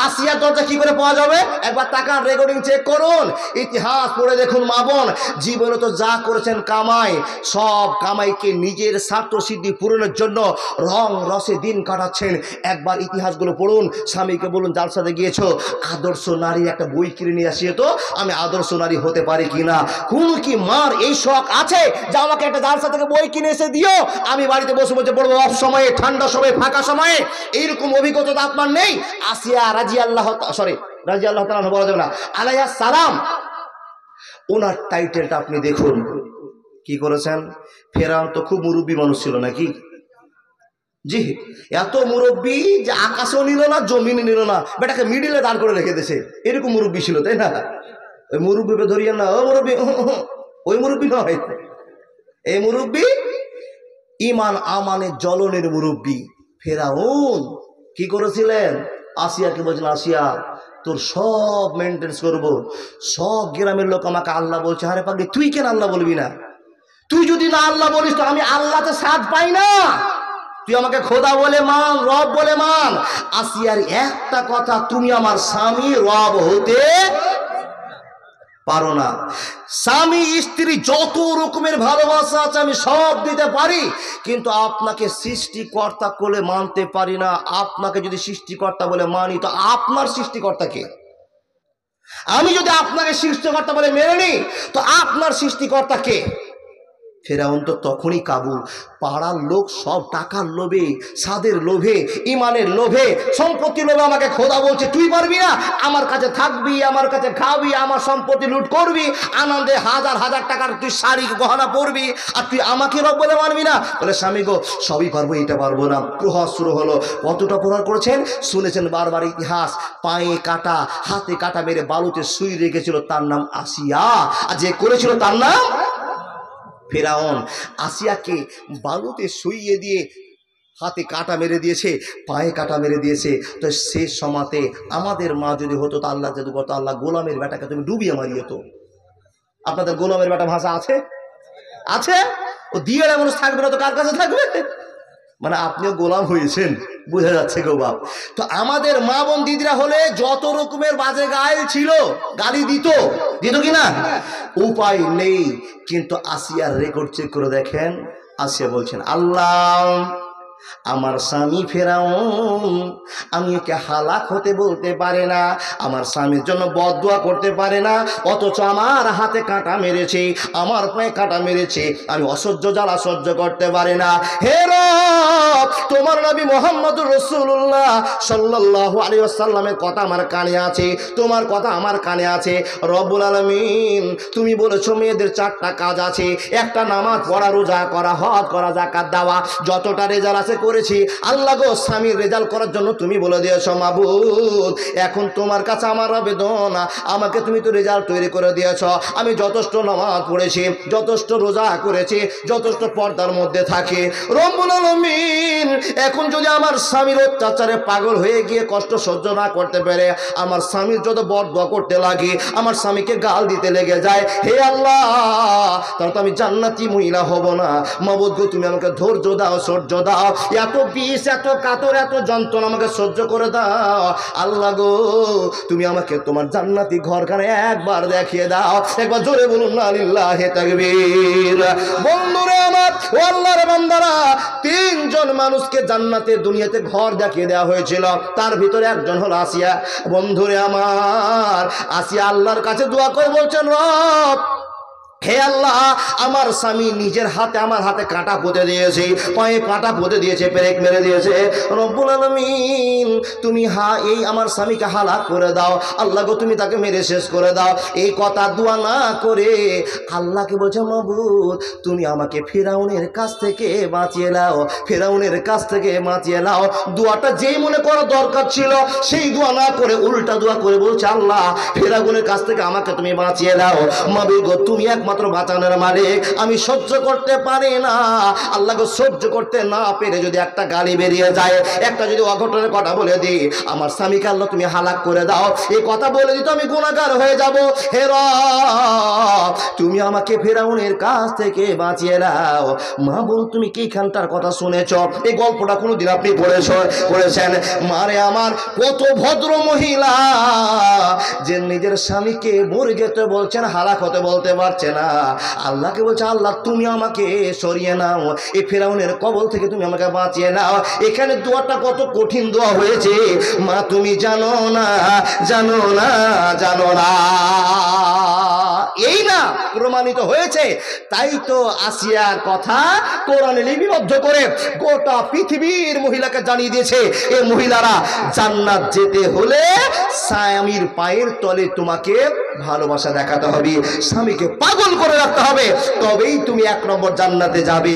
আসিয়ার দরজা কি করে পাওয়া যাবে? একবার তাকান, রেকর্ডিং চেক করুন, ইতিহাস পড়ে দেখুন। মা বোন, জীবনে তো যা করেছেন কামাই, সব কামাইকে নিজের স্বার্থ সিদ্ধি পূরণের জন্য রং রসে দিন কাটাচ্ছেন। একবার ইতিহাসগুলো পড়ুন, স্বামীকে বলুন জালসাতে গিয়েছো, আদর্শ নারী একটা বই কিনে নিয়ে আসিয়ে তো আমি আদর্শ নারী হতে পারি কিনা। কোন কি মার এই শখ আছে যে আমাকে একটা জালসা থেকে বই কিনে এসে দিও, আমি বাড়িতে বসে বসে পড়বো, অফ সময়ে, ঠান্ডা সময়ে, ফাঁকা সময়ে? এইরকম অভিজ্ঞতা তো আপনার নেই। আসিয়া রাদিয়াল্লাহু তাআলা বলা যাবে না, আলাইহা সালাম, ওনার টাইটেলটা আপনি দেখুন কি করেছেন। ফেরাউন তো খুব মুরব্বী মানুষ ছিল নাকি? জি, এত মুরব্বী যে আকাশও নিল না, জমিনে নিল না, বেটাকে মিডিলে দাঁড় করে রেখে দিয়েছে, এরকম মুরব্বী ছিল, তাই না? ওই মুরব্বীকে ধরিয়ে না, ও মুরব্বী, ওই মুরব্বী নয়, এই মুরব্বী ইমান আমানের জ্বলনের মুরব্বী। ফেরাউন কি করেছিলেন? আসিয়াকে বলছেন, আসিয়া তোর সব মেনটেন্স করবো, সব গ্রামের লোক আমাকে আল্লাহ বলছে। আরে পাগলি, তুই কেন আল্লাহ বলবি না? তুই যদি না আল্লাহ বলিস তো আমি আল্লাহতে সাথ পাই না, তুই আমাকে খোদা বলে মান, রব বলে মান। আসিয়ার একটা কথা, তুমি আমার স্বামী, রব হতে পারো না। স্বামী স্ত্রী যত রকমের ভালোবাসা আছে আমি সব দিতে পারি, কিন্তু আপনাকে সৃষ্টিকর্তা বলে মানতে পারি না। আপনাকে যদি সৃষ্টিকর্তা বলে মানি, তো আপনার সৃষ্টিকর্তা কে? আমি যদি আপনাকে সৃষ্টিকর্তা বলে মেনে নিই, তো আপনার সৃষ্টিকর্তা কে? ফেরাউন তো তখনই কাবু, পাড়ার লোক সব টাকার লোভে, স্বাদের লোভে, ইমানের লোভে, সম্পত্তির লোভে আমাকে খোদা বলছে তুই পারবি না, আমার কাছে থাকবি, আমার কাছে খাবি, আমার সম্পত্তি লুট করবি, আনন্দে হাজার হাজার টাকার তুই শাড়ি গহনা পরবি, আর তুই আমাকে রব বলে মানবি না। বলে স্বামী গো সবই পারবো, এটা পারবো না। প্রহার শুরু হলো। কতটা প্রহার করেছেন শুনেছেন বারবার ইতিহাস। পায়ে কাটা, হাতে কাটা মেরে বালুতে শুই রেখেছিল, তার নাম আসিয়া, আর যে করেছিল তার নাম ফেরাউন। আসিয়াকে বালুতে শুইয়ে দিয়ে হাতে কাটা মেরে দিয়েছে, পায়ে কাটা মেরে দিয়েছে। তো সে সমাতে আমাদের মা যদি হতো, তা আল্লাহ যদি করতো, আল্লাহ গোলামের বেটাকে তুমি ডুবিয়ে মারিয়ে তো। আপনাদের গোলামের বেটা ভাষা আছে? আছে। ও দিয়ে মানুষ থাকবে না তো কার কাছে থাকবে? মানে আপনিও গোলাম হয়েছেন, বোঝা যাচ্ছে গো বাপ। তো আমাদের মা বোন দিদিরা হলে যত রকমের বাজে গায়ে ছিল, গালি দিত কিনা? উপায় নেই। কিন্তু আসিয়ার রেকর্ড চেক করে দেখেন, আসিয়া বলছেন আল্লাহ আমার স্বামী ফেরাউন, আমি একে হালাক হতে বলতে পারে না, আমার স্বামীর জন্য বদদুয়া করতে পারে না, অথচ আমার হাতে কাঁটা মেরেছে, আমার পায়ে কাঁটা মেরেছে, আমি অসহ্য জ্বালা সহ্য করতে পারে না। হে রব, তোমার নবী মুহাম্মদুর রাসূলুল্লাহ সাল্লাল্লাহু আলাইহি ওয়াসাল্লামের কথা আমার কানে আছে, তোমার কথা আমার কানে আছে। রব্বুল আলামিন তুমি বলেছো মেয়েদের 4টা কাজ আছে, একটা নামাজ পড়া, রোজা করা, হজ করা, যাকাত দেওয়া। যতটা রেজাল্ট আছে করেছি আল্লাহ গো, স্বামীর রেজাল্ট করার জন্য তুমি বলে দিয়েছো মাবুদ। এখন তোমার কাছে আমার আবেদন, আমাকে তুমি তো রেজাল্ট তৈরি করে দিয়েছ, আমি যথেষ্ট নামাজ পড়েছি, যথেষ্ট রোজা করেছি, যথেষ্ট পর্দার মধ্যে থাকি। রব্বুল আলামিন এখন যদি আমার স্বামীর অত্যাচারে পাগল হয়ে গিয়ে কষ্ট সহ্য না করতে পারে, আমার স্বামীর যত বদদুয়া করতে লাগে, আমার স্বামীকে গাল দিতে লেগে যায়, হে আল্লাহ তাহলে তো আমি জান্নাতি মহিলা হব না। মাবুদ গো তুমি আমাকে ধৈর্য দাও, সহ্য দাও, এত বিষ, এত কাতর, এত যন্ত্রণা আমাকে সহ্য করে দাও। আল্লাহ গো তুমি আমাকে তোমার জান্নাতি ঘরখানে একবার দেখিয়ে দাও। একবার জোরে বলুন না লিল্লাহি তাকবীর। বন্ধুরে আমার, ও আল্লাহর বান্দারা, 3 জন মানুষকে জান্নাতে দুনিয়াতে ঘর দেখিয়ে দেওয়া হয়েছিল, তার ভিতরে একজন হলো আসিয়া। বন্ধুরে আমার, আসিয়া আল্লাহর কাছে দোয়া করে বলছেন রব হে আল্লাহ আমার স্বামী নিজের হাতে আমার হাতে কাঁটা পুঁতে দিয়েছে, পায়ে কাঁটা পুঁতে দিয়েছে, পেরেক মেরে দিয়েছে। রব্বুল আলামিন তুমি এই আমার স্বামীকে হালাক করে দাও, আল্লাহ গো তুমি তাকে মেরে শেষ করে দাও। এই কথা দোয়া না করে আল্লাহকে বলছে মাবুদ তুমি আমাকে ফেরাউনের কাছ থেকে বাঁচিয়ে নাও, ফেরাউনের কাছ থেকে বাঁচিয়ে নাও। দোয়াটা যেই মনে করা দরকার ছিল সেই দোয়া না করে উল্টা দোয়া করে বলছে আল্লাহ ফেরাউনের কাছ থেকে আমাকে তুমি বাঁচিয়ে নাও। মাবুদ গো তুমি একমাত্র বাঁচানোর মালিক, আমি সহ্য করতে পারি না। আল্লাহ গো সহ্য করতে না পেরে যদি একটা গালি বেরিয়ে যায়, একটা যদি অঘটনের কথা বলে দিই, আমার স্বামীকে আল্লাহ তুমি হালাক করে দাও, এই কথা বলে দিত আমি গুনাহগার হয়ে যাব। হে রব তুমি আমাকে ফেরাউনের কাছ থেকে বাঁচিয়ে নাও। মা বোন তুমি কি খানটার কথা শুনেছ? এই গল্পটা কোনোদিন আপনি পড়েছেন? মারে আমার কত ভদ্র মহিলা যে নিজের স্বামীকে মরে যেতে বলছেন, হালাক হতে বলতে পারছে না, আল্লাহকে বলছে আল্লাহ তুমি আমাকে সরিয়ে নাও, এই ফেরাউনের কবল থেকে তুমি আমাকে বাঁচিয়ে নাও। এখানে দোয়াটা কত কঠিন দোয়া হয়েছে মা তুমি জানো না, জানো না, জানো না, এই না প্রমাণিত হয়েছে। তাই তো আসিয়ার কথা কোরআনে লিপিবদ্ধ করে গোটা পৃথিবীর মহিলাকে জানিয়ে দিয়েছে, এই মহিলারা জান্নাত যেতে হলে স্বামীর পায়ের তলে তোমাকে ভালোবাসা দেখাতে হবে, স্বামীকে পাগল করে রাখতে হবে, তবেই তুমি 1 নম্বর জান্নাতে যাবে।